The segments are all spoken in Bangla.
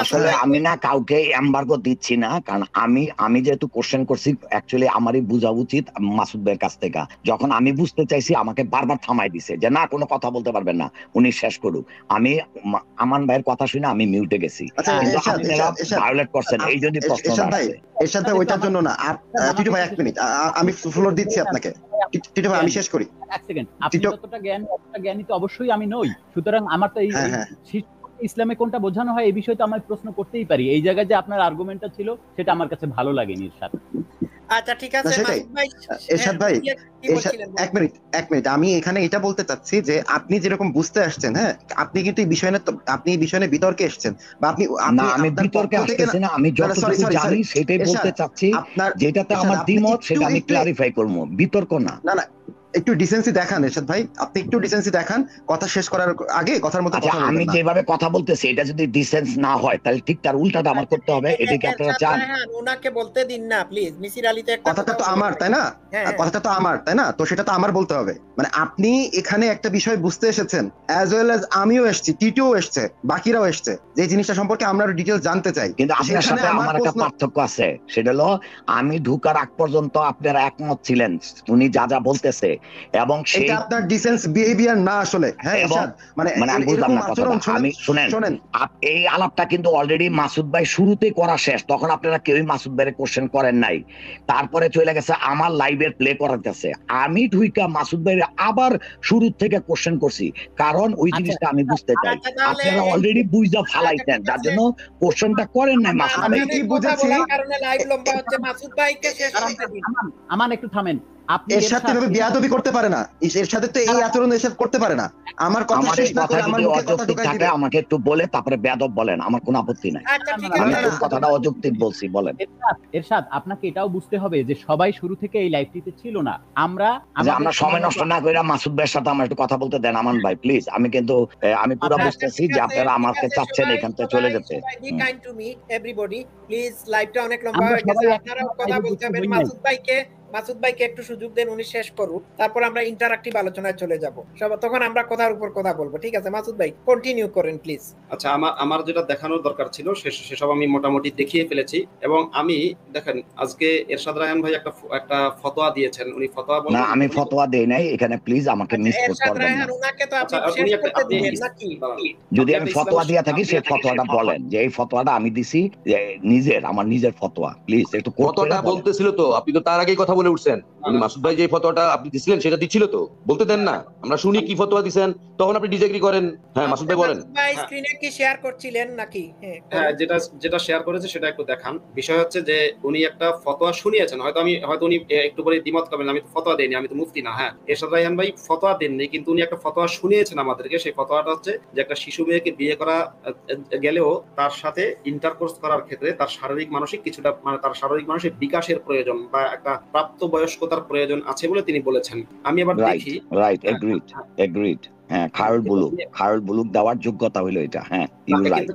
আসলে আমি না কাউকে এমবার্গো দিচ্ছি না, কারণ আমি যেহেতু কোশ্চেন করছি, অ্যাকচুয়ালি আমারই বোঝা উচিত মাসুদ ভাইয়ের কাছ থেকে। যখন আমি বুঝতে চাইছি আমাকে বারবার থামাই দিছে যে না কোনো কথা বলতে পারবেন না, উনি শেষ করুক। আমি আমান ভাইয়ের কথা শুনে আমি মিউটে গেছি, কিন্তু আপনারা ভায়োলেট করছেন, এই যদি প্রশ্নটা আসছে। এরশাদ ভাই ওইটার জন্য না। টিটু ভাই 1 মিনিট, আমি ফ্লোর দিচ্ছি আপনাকে। টিটু ভাই আমি শেষ করি। 1 সেকেন্ড। আপনি যতটা জ্ঞানী তো অবশ্যই আমি নই, সুতরাং আমার তো এই ইসলামে কোনটা বোঝানো হয় এই বিষয়ে তো আমি প্রশ্ন করতেই পারি। এই জায়গায় যে আপনার আর্গুমেন্টটা ছিল সেটা আমার কাছে ভালো লাগেনি ইরশাদ। আচ্ছা ঠিক আছে এরশাদ ভাই, 1 মিনিট, আমি এখানে এটা বলতে চাচ্ছি যে আপনি যেরকম বুঝতে আসছেন, হ্যাঁ, আপনি কিন্তু এই বিষয় নিয়ে বিতর্কে এসেছেন, বা আপনি না, আমি বিতর্কে আসতেছি না, আমি যতটুকু জানি সেটাই বলতে চাচ্ছি, যেটাতে আমার দ্বিমত সেটা আমি ক্লারিফাই করব, বিতর্ক না। না একটু ডিসেন্সি দেখান এরশাদ ভাই, আপনি একটু ডিসেন্সি দেখান কথা শেষ করার আগে কথার মতো কথা বলবেন। আমি যেভাবে কথা বলতেছি এটা যদি ডিসেন্স না হয় তাহলে ঠিক তার উল্টাটা আমার করতে হবে, এটা কি আপনারা চান? ওনাকে বলতে দিন না প্লিজ। মিসির আলী তো একটা কথাটা তো আমার, তাই না? কথাটা তো আমার, তাই না? তো সেটা তো আমার বলতে হবে। মানে আপনি এখানে একটা বিষয় বুঝতে এসেছেন, অ্যাজ ওয়েল অ্যাজ আমিও এসেছি, টিটিও এসেছে, বাকিরাও এসেছে, যে জিনিসটা সম্পর্কে আমরা ডিটেইলস জানতে চাই। কিন্তু আপনার সাথে আমার একটা পার্থক্য আছে, সেটা হলো আমি ঢুকার আগ পর্যন্ত আপনারা একমত ছিলেন উনি যা যা বলতেছে, এবং এটা আপনার ডিসেন্স বিহেভিয়ার না আসলে। হ্যাঁ মানে আমি বুঝলাম না কথাটা। আমি শুনেন, এই আলাপটা কিন্তু অলরেডি মাসুদ ভাই শুরুতেই করা শেষ, তখন আপনারা কেউই মাসুদ ভাইয়ের কোশ্চেন করেন নাই। তারপরে চলে গেছে আমার লাইভের প্লে করার কাছে, আমি ঢুইকা মাসুদ ভাইয়ের আবার শুরু থেকে কোশ্চেন করছি, কারণ ওই জিনিসটা আমি বুঝতে চাই। আপনারা অলরেডি বুঝা ফালাইছেন, যার জন্য কোশ্চেনটা করেন নাই মাসুদ ভাই। আমি কি বুঝেছি কারণে লাইভ লম্বা হচ্ছে। মাসুদ ভাইকে শেষ করতে দিন। আমান একটু থামেন। এর সাথে এভাবে বেয়াদবি করতে পারে না, এর সাথে তো এই আচরণ এর সাথে করতে পারে না। আমার কথা শেষ না করে আমার মুখে কথা ঢুকাই দিবেন। আমাকে একটু বলে তারপরে বেয়াদব বলেন, আমার কোনো আপত্তি নাই। আমি কোন কথাটা অযৌক্তিক বলছি বলেন। এরশাদ আপনাকে এটাও বুঝতে হবে যে সবাই শুরু থেকে এই লাইভটিতে ছিল না। আমরা সময় নষ্ট না কইরা মাসুদ ভাইয়ের সাথে আমার একটু কথা বলতে দেন আমান ভাই প্লিজ। আমি কিন্তু আমি পুরো বুঝতেছি যে আপনারা আমাকে চাচ্ছেন এখান থেকে চলে যেতে। Be kind to me everybody please. লাইভটা অনেক লম্বা হয়ে গেছে, আপনারাও কথা বলতে হবে। মাসুদ ভাইকে একটু সুযোগ দেন, উনি শেষ করুন, তারপর আমরা ইন্টারঅ্যাক্টিভ আলোচনায় চলে যাব। তখন আমরা কথার উপর কথা বলবো, ঠিক আছে? মাসুদ ভাই কন্টিনিউ করেন প্লিজ। আচ্ছা, আমার যেটা দেখানোর দরকার ছিল সেসব আমি মোটামুটি দেখিয়ে ফেলেছি। এবং আমি দেখেন আজকে এরশাদ রায়হান ভাই একটা ফতোয়া দিয়েছেন, উনি ফতোয়া বলেন। না, আমি ফতোয়া দেই নাই এখানে, প্লিজ আমাকে মিসকোট করবেন না। উনাকে তো আপনি শেষ করতে দিবেন নাকি? যদি আমি ফতোয়া দিয়া থাকি সেই ফতোয়াটা বলেন, যে এই ফতোয়াটা আমি দিছি আমার নিজের ফতোয়া, প্লিজ একটু ফতোয়াটা বলতেছিল তো, আপনি তো তার আগেই কথা বলে উঠছেন। উনি মাসুদ ভাই যে ফতোয়াটা আপনি দিছিলেন সেটা দিছিল তো, বলতে দেন না, আমরা শুনি কি ফতোয়া দিবেন, তখন আপনি ডিসএগ্রি করেন। হ্যাঁ মাসুদ ভাই বলেন। ভাই স্ক্রিনে কি শেয়ার করছিলেন নাকি? হ্যাঁ, যেটা শেয়ার করেছে সেটা একটু দেখান। বিষয় হচ্ছে যে উনি একটা ফতোয়া শুনিয়েছেন, হয়তো উনি একটু পরে দ্বিমত করবেন, আমি তো ফতোয়া দেইনি, আমি তো মুফতি না। হ্যাঁ, এরশাদ রায়হান ভাই ফতোয়া দেননি, কিন্তু উনি একটা ফতোয়া শুনিয়েছেন আমাদেরকে। সেই ফতোয়াটা হচ্ছে যে একটা শিশু মেয়েকে বিয়ে করা গেলেও তার সাথে ইন্টারকোর্স করার ক্ষেত্রে তার শারীরিক মানসিক কিছুটা, মানে তার শারীরিক মানসিক বিকাশের প্রয়োজন বা একটা প্রাপ্তবয়স্কতার প্রয়োজন আছে বলে তিনি বলেছেন। আমি এবার দেখি। Right, agreed. হ্যাঁ, খায়রুল বুলুক দেওয়ার যোগ্যতা হইলো এটা। হ্যাঁ, ইউ রাইট।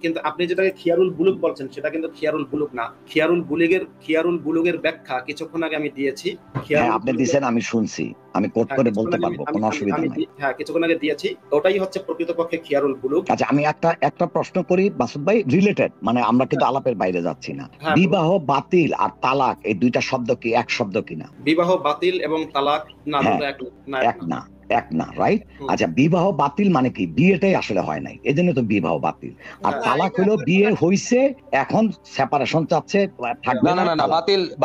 কিন্তু আপনি যেটাকে খিয়ারুল বুলুক বলছেন সেটা কিন্তু খিয়ারুল বুলুক না। খিয়ারুল বুলুকের ব্যাখ্যা কিছুক্ষণ আগে আমি দিয়েছি। হ্যাঁ, আপনি দিয়েছেন, আমি শুনছি, আমি কোট করে বলতে পারবো, কোনো অসুবিধা নাই। হ্যাঁ, কিছুক্ষণ আগে দিয়েছি, ওটাই হচ্ছে প্রকৃতপক্ষে খিয়ারুল বুলুক। আচ্ছা, আমি একটা প্রশ্ন করি মাসুদ ভাই, রিলেটেড, মানে আমরা কিন্তু আলাপের বাইরে যাচ্ছি না। বিবাহ বাতিল আর তালাক এই দুইটা শব্দ কি এক শব্দ কিনা? বিবাহ বাতিল এবং তালাক না, এক না, রাইট? আচ্ছা, বিবাহ বাতিল মানে কি? বিয়েটাই আসলে হয় নাই, এজন্য তো বিবাহ বাতিল। আর তালাক হলো বিয়ে হইছে, এখন সেপারেশন চাচ্ছে, থাকবে না। না,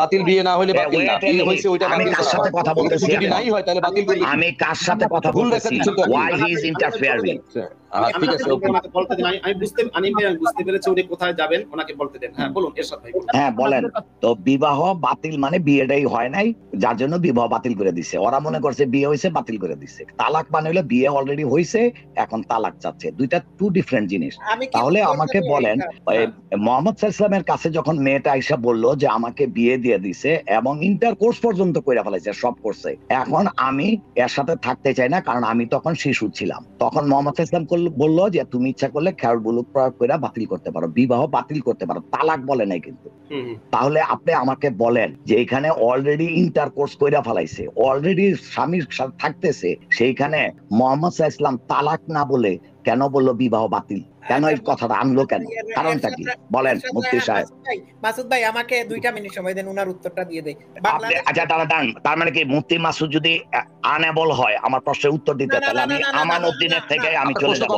বাতিল বিয়ে না হলে বাতিল না, বিয়ে হইছে ওইটা বাতিল। আমি কার সাথে কথা বলতেছি? যদি নাই হয় তাহলে বাতিল করলে আমি কার সাথে কথা বলতেছি? why he is interfering? ঠিক আছে, ওনাকে বলতে দিন। আমি বুঝতে পেরেছি উনি কোথায় যাবেন, ওনাকে বলতে দেন। হ্যাঁ বলুন এরশাদ ভাই। হ্যাঁ বলেন। তো বিবাহ বাতিল মানে বিয়েটাই হয় নাই, যার জন্য বিবাহ বাতিল করে দিছে। ওরা মনে করছে বিয়ে হইছে, বাতিল করে দিছে। তালাক মানে হলো বিয়ে অলরেডি হইছে, এখন তালাক চাচ্ছে। দুইটা টু ডিফারেন্ট জিনিস। তাহলে আমাকে বলেন, মুহাম্মদ সাল্লাল্লাহু আলাইহি ওয়াসাল্লামের কাছে যখন মেয়েটা আইসা বলল যে আমাকে বিয়ে দিয়ে দিছে এবং ইন্টারকোর্স পর্যন্ত কইরা ফেলাইছে, সব করছে, এখন আমি এর সাথে থাকতে চাই না, কারণ আমি তখন শিশু ছিলাম। তখন মুহাম্মদ সাল্লাল্লাহু আলাইহি ওয়াসাল্লাম বললো যে তুমি ইচ্ছা করলে খেয়াল বুলুক প্রয়োগ করে বাতিল করতে পারো, বিবাহ বাতিল করতে পারো, তালাক বলে নাই কিন্তু। তাহলে আপনি আমাকে বলেন যে এখানে অলরেডি ইন্টারকোর্স কইরা ফেলাইছে, অলরেডি স্বামীর সাথে থাকতেছে, সেইখানে মুহাম্মদ সাল্লাল্লাহু আলাইহি ওয়াসাল্লাম তালাক না বলে কেন বললো বিবাহ বাতিল? কেন এই কথাটা আনলো কেন? কারণটা কি বলেন মুফতি সাহেব? মাসুদ ভাই আমাকে 2টা মিনিট সময় দেন, উনার উত্তরটা দিয়ে দেই। আচ্ছা দাঁড়ান, তার মানে কি মুফতি মাসুদ যদি আনেবল হয় আমার প্রশ্নের উত্তর দিতে, তাহলে আমি আমানউদ্দিনের থেকে আমি চলে যাবো,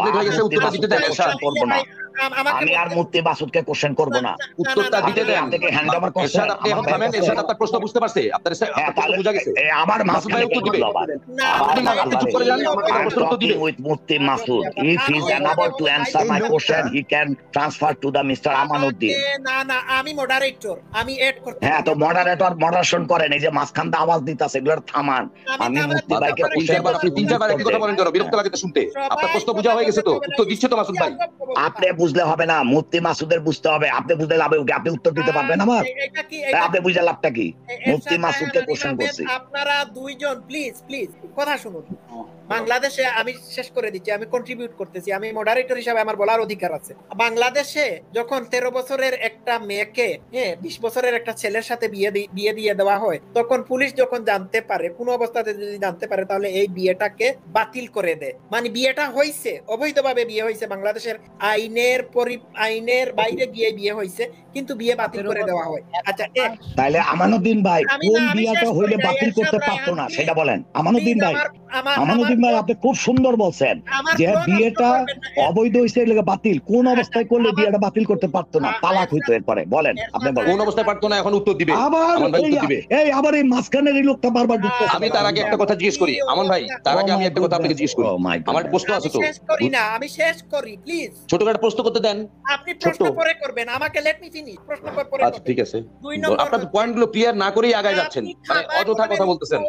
করবো না। আমি আর মুফতি মাসুদকে কোশ্চেন করবো না, উত্তরটা দিতে দেন। আপনাকে হ্যান্ড ওভার করছেন। এরশাদ আপনি এখন থামেন, এরশাদ আপনার প্রশ্ন বুঝতে পারছে, আপনার প্রশ্ন বুঝা গেছে। আবার মাসুদ ভাই উত্তর দিবে। আপনি চুপ করে যান, আপনার প্রশ্ন উত্তর দিবে। With Mufti Masud, if he is unable to answer my question, he can transfer to the Mr. Amanuddin. না আমি মডারেটর, আমি এড করতে। হ্যাঁ, তো মডারেটর মডারেশন করেন, এই যে মাঝখান দিয়ে আওয়াজ দিতেছে এগুলোর থামান। আমি মুফতি ভাইকে আপনি 3-4 একই কথা বলেন কেন? বিরক্ত লাগে তো শুনতে। আপনার প্রশ্ন বুঝা হয়ে গেছে তো, উত্তর দিচ্ছে তো মাসুদ ভাই। আপনি বুঝলে হবে না, মুফতি মাসুদের বুঝতে হবে। আপনি বুঝলে লাভ হবে, আপনি উত্তর দিতে পারবেন আমার? আপনি বুঝলে লাভটা কি? মুফতি মাসুদকে কোশ্চেন করছি। আপনারা দুইজন প্লিজ কথা শুনুন। বাংলাদেশে আমি শেষ করে দিচ্ছি, আমি কন্ট্রিবিউট করতেছি, আমি মডারেটর হিসাবে আমার বলার অধিকার আছে। বাংলাদেশে যখন 13 বছরের একটা মেয়েকে 20 বছরের একটা ছেলের সাথে বিয়ে দিয়ে দেওয়া হয়, তখন পুলিশ যখন জানতে পারে, কোন অবস্থাতে যদি জানতে পারে, তাহলে এই বিয়েটাকে বাতিল করে দেয়। মানে বিয়েটা হয়েছে, অবৈধভাবে বিয়ে হয়েছে, বাংলাদেশের আইনের বাইরে গিয়ে বিয়ে হয়েছে, কিন্তু বিয়ে বাতিল করে দেওয়া হয়। আচ্ছা, তাহলে আমানউদ্দিন ভাই কোন বিয়েটা হইলে বাতিল করতে পারতো না সেটা বলেন। আমানউদ্দিন ভাই, আপনি খুব সুন্দর বলছেন যে বিয়েটা অবৈধ হয়েছে এলাকা বাতিল, কোন অবস্থায় করলে বিয়েটা বাতিল করতে পারতো না? তালাক হইতো এরপরে। বলেন আপনি বলেন। কোন অবস্থায় পারতো না? এখন উত্তর দিবে। আবার এই মাঝখানের এই লোকটা বারবার আমি তার আগে একটা কথা জিজ্ঞেস করি আমন ভাই, তার আগে আমি একটা কথা আপনাকে জিজ্ঞেস করি। আমার প্রশ্ন আছে তো, আমি শেষ করি প্লিজ। ছোট একটা প্রশ্ন করতে দেন। আপনি প্রশ্ন পরে করবেন, আমাকে লেট মি ফিনিশ। প্রশ্ন পরে আচ্ছা ঠিক আছে। আপনার পয়েন্টগুলো ক্লিয়ার না করেই আগায় যাচ্ছেন, মানে অযথা কথা বলতেছেন।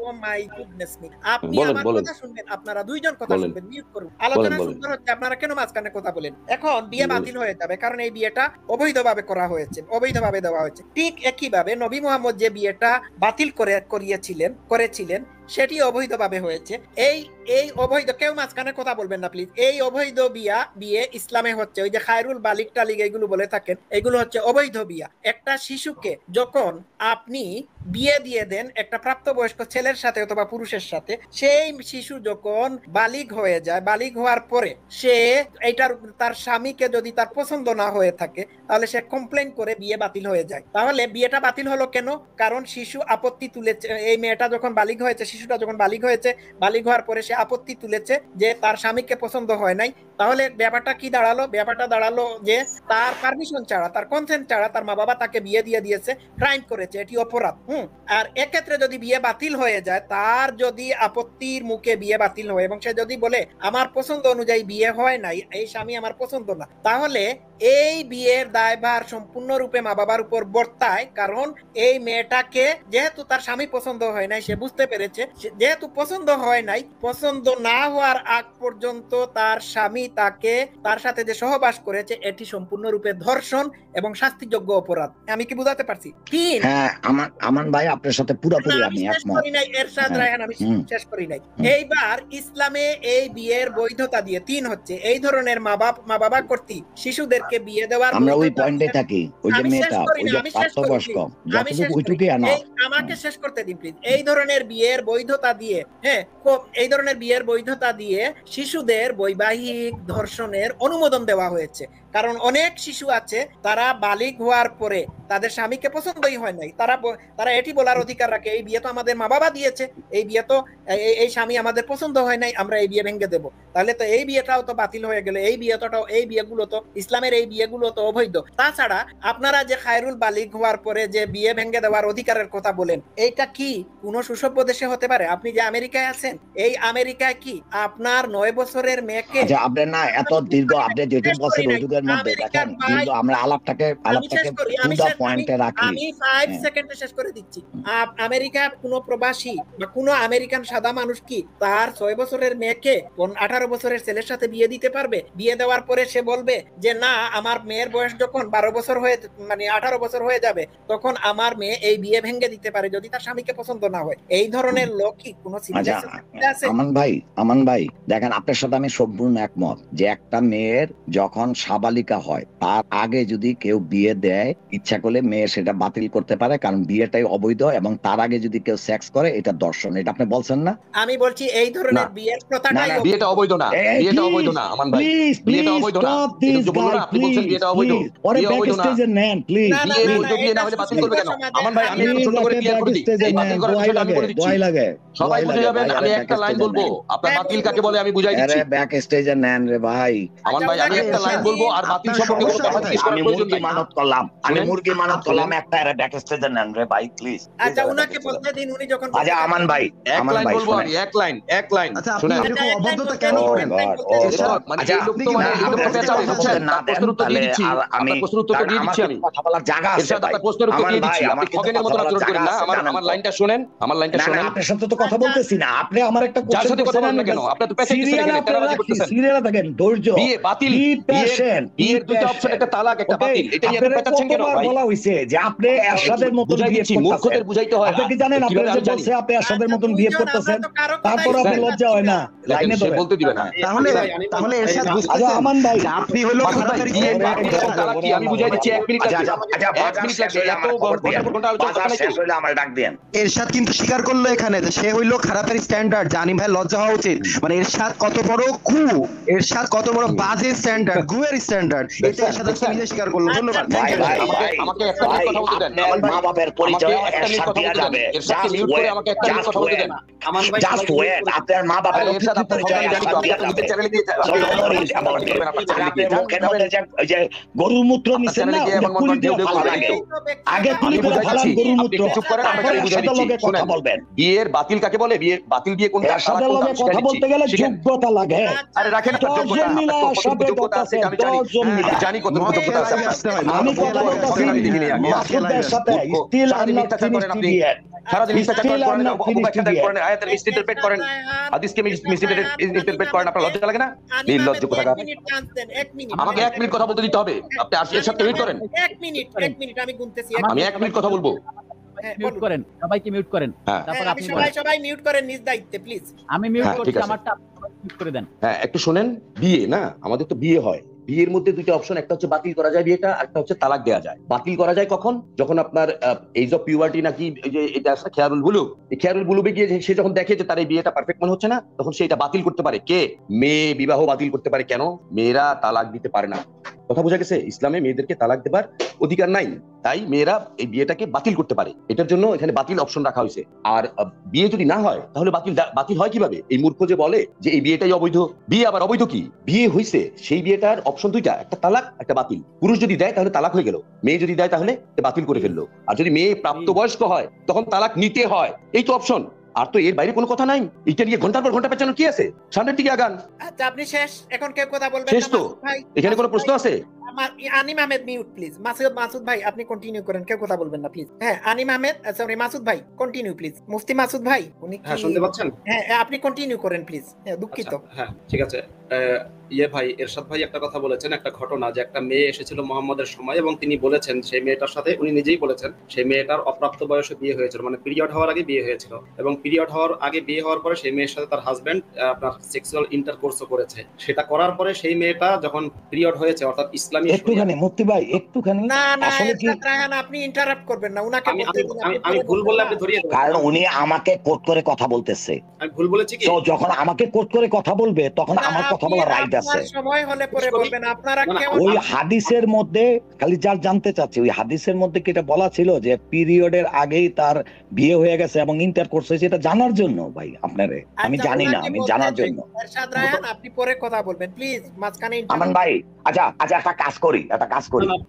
ও মাই গুডনেস মি। আপনি আমার কথা শুনবেন, আপনারা দুইজন কথা শুনবেন, মিউট করুন। আলোচনা সুন্দর হচ্ছে, আপনারা কেন মাঝখানে কথা বলেন? এখন বিয়ে বাতিল হয়ে যাবে, কারণ এই বিয়েটা অবৈধভাবে করা হয়েছে, অবৈধভাবে দেওয়া হয়েছে। ঠিক একই ভাবে নবী মুহাম্মদ যে বিয়েটা বাতিল করেছিলেন সেটি অবৈধভাবে হয়েছে। এই অবৈধ, কেউ মাঝখানে কথা বলবেন না প্লিজ। এই অবৈধ বিয়ে ইসলামে হচ্ছে, ওই যে খায়রুল বালিক টালিক এগুলো বলে থাকেন, এগুলো হচ্ছে অবৈধ বিয়া। একটা শিশুকে যখন আপনি বিয়ে দিয়ে দেন একটা প্রাপ্তবয়স্ক ছেলের সাথে অথবা পুরুষের সাথে, সেই শিশু যখন বালিগ হয়ে যায়, বালিগ হওয়ার পরে সে তার স্বামীকে যদি তার পছন্দ না হয়ে থাকে, তাহলে সে কমপ্লেন করে বিয়ে বাতিল হয়ে যায়। তাহলে বিয়েটা বাতিল হলো কেন? কারণ শিশু আপত্তি তুলেছে। এই মেয়েটা যখন বালিগ হয়েছে, শিশুটা যখন বালিগ হয়েছে, বালিগ হওয়ার পরে সে আপত্তি তুলেছে যে তার স্বামীকে পছন্দ হয় নাই। তাহলে ব্যাপারটা কি দাঁড়ালো? ব্যাপারটা দাঁড়ালো যে তার পারমিশন ছাড়া, তার কনসেন্ট ছাড়া তার মা বাবা তাকে বিয়ে দিয়ে দিয়েছে, ক্রাইম করেছে, এটি অপরাধ। আর এক্ষেত্রে যদি বিয়ে বাতিল হয়ে যায়, তার যদি আপত্তির মুখে বিয়ে বাতিল হয় এবং সে যদি বলে আমার পছন্দ অনুযায়ী বিয়ে হয় নাই, এই স্বামী আমার পছন্দ না, তাহলে এই বিয়ের দায়ভার সম্পূর্ণরূপে মা বাবার উপর বর্তায়। কারণ এই মেয়েটাকে যেহেতু তার স্বামী পছন্দ হয় নাই, সে বুঝতে পেরেছে যেহেতু পছন্দ হয় নাই, পছন্দ না হওয়ার আগ পর্যন্ত তার স্বামী তার সাথে যে সহবাস করেছে, এটি সম্পূর্ণরূপে ধর্ষণ এবং শাস্তিযোগ্য অপরাধ। আমি কি বুঝাতে পারছি? হ্যাঁ, আমান ভাই আপনার সাথে পুরোপুরি আমি একমত। এরশাদ রায়হান, আমি শেষ করি নাই। এইবার ইসলামে এই বিয়ের বৈধতা দিয়ে 3 হচ্ছে এই ধরনের মা বাবা কর্তৃক শিশুদেরকে বিয়ে দেওয়ার। আমরা ওই পয়েন্টে থাকি, ওই যে মেয়েটা, ওই যে প্রাপ্তবয়স্ক, যতটুকু ওইটুকুই আনা। আমাকে শেষ করতে দিন প্লিজ। এই ধরনের বিয়ের বৈধতা দিয়ে, এই ধরনের বিয়ের বৈধতা দিয়ে শিশুদের বৈবাহিক ধর্ষণের অনুমোদন দেওয়া হয়েছে। কারণ অনেক শিশু আছে তারা বালিগ হওয়ার পরে তাদের স্বামীকে পছন্দই হয় নাই, তারা এটি বলার অধিকার রাখে এই বিয়ে তো আমাদের মা বাবা দিয়েছে, এই বিয়ে তো এই স্বামী আমাদের পছন্দ হয় নাই, আমরা এই বিয়ে ভেঙে দেব। তাহলে তো এই বিয়েটাও তো বাতিল হয়ে গেল। এই বিয়েগুলো তো ইসলামের এই বিয়েগুলো তো অবৈধ। তাছাড়া আপনারা যে খায়রুল বালিগ হওয়ার পরে যে বিয়ে ভেঙে দেওয়ার অধিকারের কথা বলেন, এইটা কি কোনো সুসভ্য দেশে হতে পারে? আপনি যে আমেরিকায় আছেন, এই আমেরিকায় কি আপনার 9 বছরের মেয়েকে, আপনি না এত দীর্ঘ, আপনি যেটুকু বলছেন ওইটুকুর মধ্যে দেখেন, কিন্তু আমরা আলাপটাকে পয়েন্টে রাখি। আমি 5 সেকেন্ডে শেষ করে দিচ্ছি। আমেরিকার কোনো প্রবাসী বা কোনো আমেরিকান সাদা মানুষ কি তার 6 বছরের মেয়েকে 18 বছরের ছেলের সাথে বিয়ে দিতে পারবে? বিয়ে দেওয়ার পরে সে বলবে যে না, আমার মেয়ের বয়স যখন 12 বছর হয়ে, মানে 18 বছর হয়ে যাবে, তখন আমার মেয়ে এই বিয়ে ভেঙে দিতে পারে যদি তার স্বামীকে পছন্দ না হয়। এই ধরনের লোক কি কোনো সিরিয়াস আছে? আমান ভাই দেখেন, আপনার সাথে আমি সম্পূর্ণ একমত যে একটা মেয়ের যখন সাবালিকা হয় তার আগে যদি কেউ বিয়ে দেয় ইচ্ছা করলে মেয়ে সেটা বাতিল করতে পারে, কারণ বিয়েটাই অবৈধ এবং তার আগে যদি কেউ সেক্স করে এটা দর্শন। এটা আপনি বলছেন না? আমি বলছি এই ধরনের না। বিয়ের না, প্রথাটাই না, বিয়েটা অবৈধ না, বিয়েটা অবৈধ না আমান ভাই, বিয়েটা অবৈধ না। এটা যে বললো না, আপনি বলছেন বিয়েটা অবৈধ, বিয়ে অবৈধ না। প্লিজ না, না, বিয়ে না, বৈধ বিয়ে না হলে বাতিল করবে কেন? সমাজে আমান ভাই আমি একটু ছোট করে ক্লিয়ার করে দিই, এই বাতিল করার বিষয়টা আমি বলে দিচ্ছি, সবাই বুঝে যাবেন। আমি একটা লাইন বলবো, আপনার বাতিল কাকে বলে আমি বুঝাই দিচ্ছি। ব্যাক স্টেজে নেন রে ভাই। আমান ভাই আমি একটা লাইন বলবো, আর বাতিল সম্পর্কে কোনো কথা জিজ্ঞেস করার আমি প্রয়োজন মুরগি নাই। মানত করলাম, আমি মুরগি মানত করলাম, একটা এর ব্যাক স্টেজে নেন রে ভাই প্লিজ। আচ্ছা উনাকে বলতে দিন, উনি যখন আচ্ছা আমান ভাই, এক আমান লাইন ভাই বলবো শুনেন। আমি, এক লাইন আচ্ছা আপনি শুনেন। এরকম অভদ্রতা কেন ও করেন? গড, ও এরশাদ, গড। মানে আচ্ছা, এই লোক তো মানে এই লোক তো পেঁচাবে, বুঝছেন? না তার প্রশ্নের উত্তর দিয়ে দিচ্ছি, আপনার প্রশ্নের উত্তর তো দিয়ে দিচ্ছি আমি। কথা বলার জায়গা আছে এরশাদ ভাই। আপনার প্রশ্নের উত্তর আমান দিয়ে ভাই, দিচ্ছি, আপনি আমার কিন্তু খগেনের মতো কথা বলার আচরণ করেন জায়গা না। আছে, জানেন আমার তো। লাইনটা শুনেন, আমার লাইনটা না, না, শুনেন। আপনার সাথে তো কথা বলতেছি না, আপনি আমার একটা যার কোশ্চেন সাথে কথা বলেন না কেন, আপনার তো পেঁচাইতেছেন সিরিয়ালে এখানে, তেরাবাজি করতেছেন। সিরিয়ালে থাকেন, ধৈর্য, বিয়ে বাতিল, বিয়ের দুইটা অপশন, একটা তালাক একটা বাতিল, এটা নিয়ে এত পেঁচাচ্ছেন কেন ভাই? বলা হইছে যে আপনি এরশাদের মতন বুঝাই বিয়ে দিচ্ছি, করতেছেন। মূর্খদের বুঝাইতে হয়। আপনি কি জানেন, কিভাবে আপনি যে আমি জানি? বলছে আপনি এরশাদের মতন বিয়ে করতেছেন, তারপর কথা আপনি বলছেন। লজ্জা হয় না লাইনে সে ধরে। বলতে দিবে না। তাহলে এরশাদ আচ্ছা বুঝতেছেন আমান ভাই, যে আপনি হলো মাসুদ ভাই, খারাপ বিয়ে standard বাতিল এবং তালাক কি আমি বুঝাই দিচ্ছি, 1 মিনিট লাগবে। আচ্ছা, 1 বাজার মিনিট শেষ লাগবে, হইলে এত আমার খবর দিয়েন। ঘন্টা আলোচনা বাজার করতে নাই শেষ তো। হইলে আমার ডাক দেন। এরশাদ কিন্তু স্বীকার করলো এখানে যে সে হইলো খারাপের স্ট্যান্ডার্ড। জানি ভাই লজ্জা হওয়া উচিত। মানে এরশাদ কত বড় কু, এরশাদ কত বড় বাজে স্ট্যান্ডার্ড, গুয়ের স্ট্যান্ডার্ড, এটা এরশাদ আজকে নিজে স্বীকার করলো। ধন্যবাদ। ভাই ভাই ভাই আমাকে একটা মিনিট কথা বলতে দেন। আপনার মা বাবার পরিচয় আমাকে একটা মিনিট এরশাদ কথা দেয়া বলতে দেন। যাবে। এরশাদকে মিউট করে আমাকে একটা মিনিট কথা বলতে দেন। আমান ভাই জাস্ট ওয়েট, আপনার মা বাবার আরে এরশাদ আপনার পরিচয় সন্তান জানি তো, এরশাদ আপনি দেয়া আপনার যাবে। নিজের চ্যানেলে গিয়ে আপনার মুখের মধ্যে যে গরুর মূত্র নিছেন না, ওটা কুড়ি দিয়ে ফালা লাগে। আগে কুড়ি করে ফালান গরুর মূত্র, চুপ করেন, আমি তারপরে বুঝাই এরশাদের দিচ্ছি। লগে কথা শুনেন, বলবেন। বিয়ের বাতিল কাকে বলে, বিয়ে বাতিল বিয়ে কোনটা, এরশাদের লগে কথা বলতে গেলে যোগ্যতা লাগে। আরে রাখেন আপনার 10 যোগ্যতা, জন মিলে আপনার কতটুকু একসাথে যোগ্যতা আছে আমি জানি, 10 জন মিলে। আমি জানি কতটুকু যোগ্যতা আছে আপনার। আমি কথা বলতেছি মাসুদের সাথে, still I am not finished idiot. সারাদিন মিথ্যাচার Still I'm করেন, not finished অপব্যাখ্যা yet. করেন, আয়াতের মিসইন্টারপ্রেট করেন, হাদিসকে মিসইন্টারপ্রেট করেন, আপনার লজ্জা লাগে না? নির্লজ্জ কোথাকার। আমাকে 1 মিনিট কথা বলতে দিতে হবে, আপনি এর সাথে মিউট করেন। এক মিনিট আমি গুনতেছি। আমি 1 মিনিট কথা বলবো। মিউট করেন, সবাইকে মিউট করেন, হ্যাঁ তারপর আমি আপনি সবাই বলেন। সবাই মিউট করেন নিজ দায়িত্বে প্লিজ। আমি মিউট হ্যাঁ, ঠিক করছি আছে। আমারটা, মিউট করে দেন। হ্যাঁ একটু শুনেন। বিয়ে না, আমাদের তো বিয়ে হয়, বিয়ের মধ্যে দুইটা অপশন, একটা হচ্ছে বাতিল করা যায় বিয়েটা, একটা হচ্ছে তালাক দেওয়া যায়। বাতিল করা যায় কখন? যখন আপনার এজ অফ পিউবার্টি নাকি এই যে এটা আছে খেয়ারুল বুলুগ, এই খেয়ারুল বুলুগে গিয়ে সে যখন দেখে যে তার এই বিয়েটা পারফেক্ট মনে হচ্ছে না, তখন সে এটা বাতিল করতে পারে। কে? মেয়ে বিবাহ বাতিল করতে পারে। কেন? মেয়েরা তালাক দিতে পারে না। কথা বোঝা গেছে? ইসলামে মেয়েদেরকে তালাক দেবার অধিকার নাই, তাই মেয়েরা এই বিয়েটাকে বাতিল করতে পারে। এটার জন্য এখানে বাতিল অপশন রাখা হয়েছে। আর বিয়ে যদি না হয় তাহলে বাতিল হয় কিভাবে? এই মূর্খ যে বলে যে এই বিয়েটাই অবৈধ, বিয়ে আবার অবৈধ কি? বিয়ে হইছে, সেই বিয়েটার অপশন দুইটা, একটা তালাক একটা বাতিল। পুরুষ যদি দেয় তাহলে তালাক হয়ে গেল, মেয়ে যদি দেয় তাহলে বাতিল করে ফেললো। আর যদি মেয়ে প্রাপ্তবয়স্ক হয় তখন তালাক নিতে হয়। এই তো অপশন, আর তো এর বাইরে কোনো কথা নাই। এটা নিয়ে ঘন্টার পর ঘন্টা পেছানো কি আছে? সামনের দিকে আগান। আচ্ছা আপনি শেষ, এখন কেউ কথা বলবেন শেষ না? তো? মাসুদ ভাই, এখানে কোনো প্রশ্ন আছে? আনিম আহমেদ মিউট প্লিজ। মাসুদ ভাই আপনি কন্টিনিউ করেন, কেউ কথা বলবেন না প্লিজ। হ্যাঁ আনিম আহমেদ, সরি মাসুদ ভাই কন্টিনিউ প্লিজ। মুফতি মাসুদ ভাই উনি হ্যাঁ শুনতে পাচ্ছেন? হ্যাঁ আপনি কন্টিনিউ করেন প্লিজ। হ্যাঁ দুঃখিত। আচ্ছা, হ্যাঁ ঠিক আছে। ইয়ে ভাই, এরশাদ ভাই একটা কথা বলেছেন, একটা ঘটনা, যে একটা মেয়ে এসেছিল মোহাম্মদের সময় এবং তিনি বলেছেন সেই মেয়েটার সাথে, উনি নিজেই বলেছেন সেই মেয়েটার অপ্রাপ্ত বয়সে বিয়ে হয়েছিল, মানে পিরিয়ড হওয়ার আগে বিয়ে হয়েছিল, এবং পিরিয়ড হওয়ার আগে বিয়ে হওয়ার পরে সেই মেয়ের সাথে তার হাজবেন্ড আপনার সেক্সুয়াল ইন্টারকোর্সও করেছে। সেটা করার পরে সেই মেয়েটা যখন পিরিয়ড হয়েছে, অর্থাৎ ইসলামী একটুখানি মুফতি ভাই, একটুখানি না না আসলে কি, রায়হান আপনি ইন্টারাপ্ট করবেন না, উনাকে আমি বলতে দিন। আমি ভুল বললে আপনি ধরিয়ে দেবেন। কারণ উনি আমাকে কোট করে কথা বলতেছে। আমি ভুল বলেছি কি? তো যখন আমাকে কোট করে কথা বলবে তখন আমার কথা বলার রাইট আছে। সময় হলে পরে বলবেন। আপনারা কেউ ওই হাদিসের মধ্যে খালি যার জানতে চাচ্ছি, ওই হাদিসের মধ্যে কি এটা বলা ছিল যে পিরিয়ডের আগেই তার বিয়ে হয়ে গেছে এবং ইন্টারকোর্স হয়েছে? এটা জানার জন্য ভাই আপনারে, আমি জানি না, আমি জানার জন্য। এরশাদ রায়হান আপনি পরে কথা বলবেন প্লিজ, মাঝখানে আমান ভাই আচ্ছা একটা কাজ করি,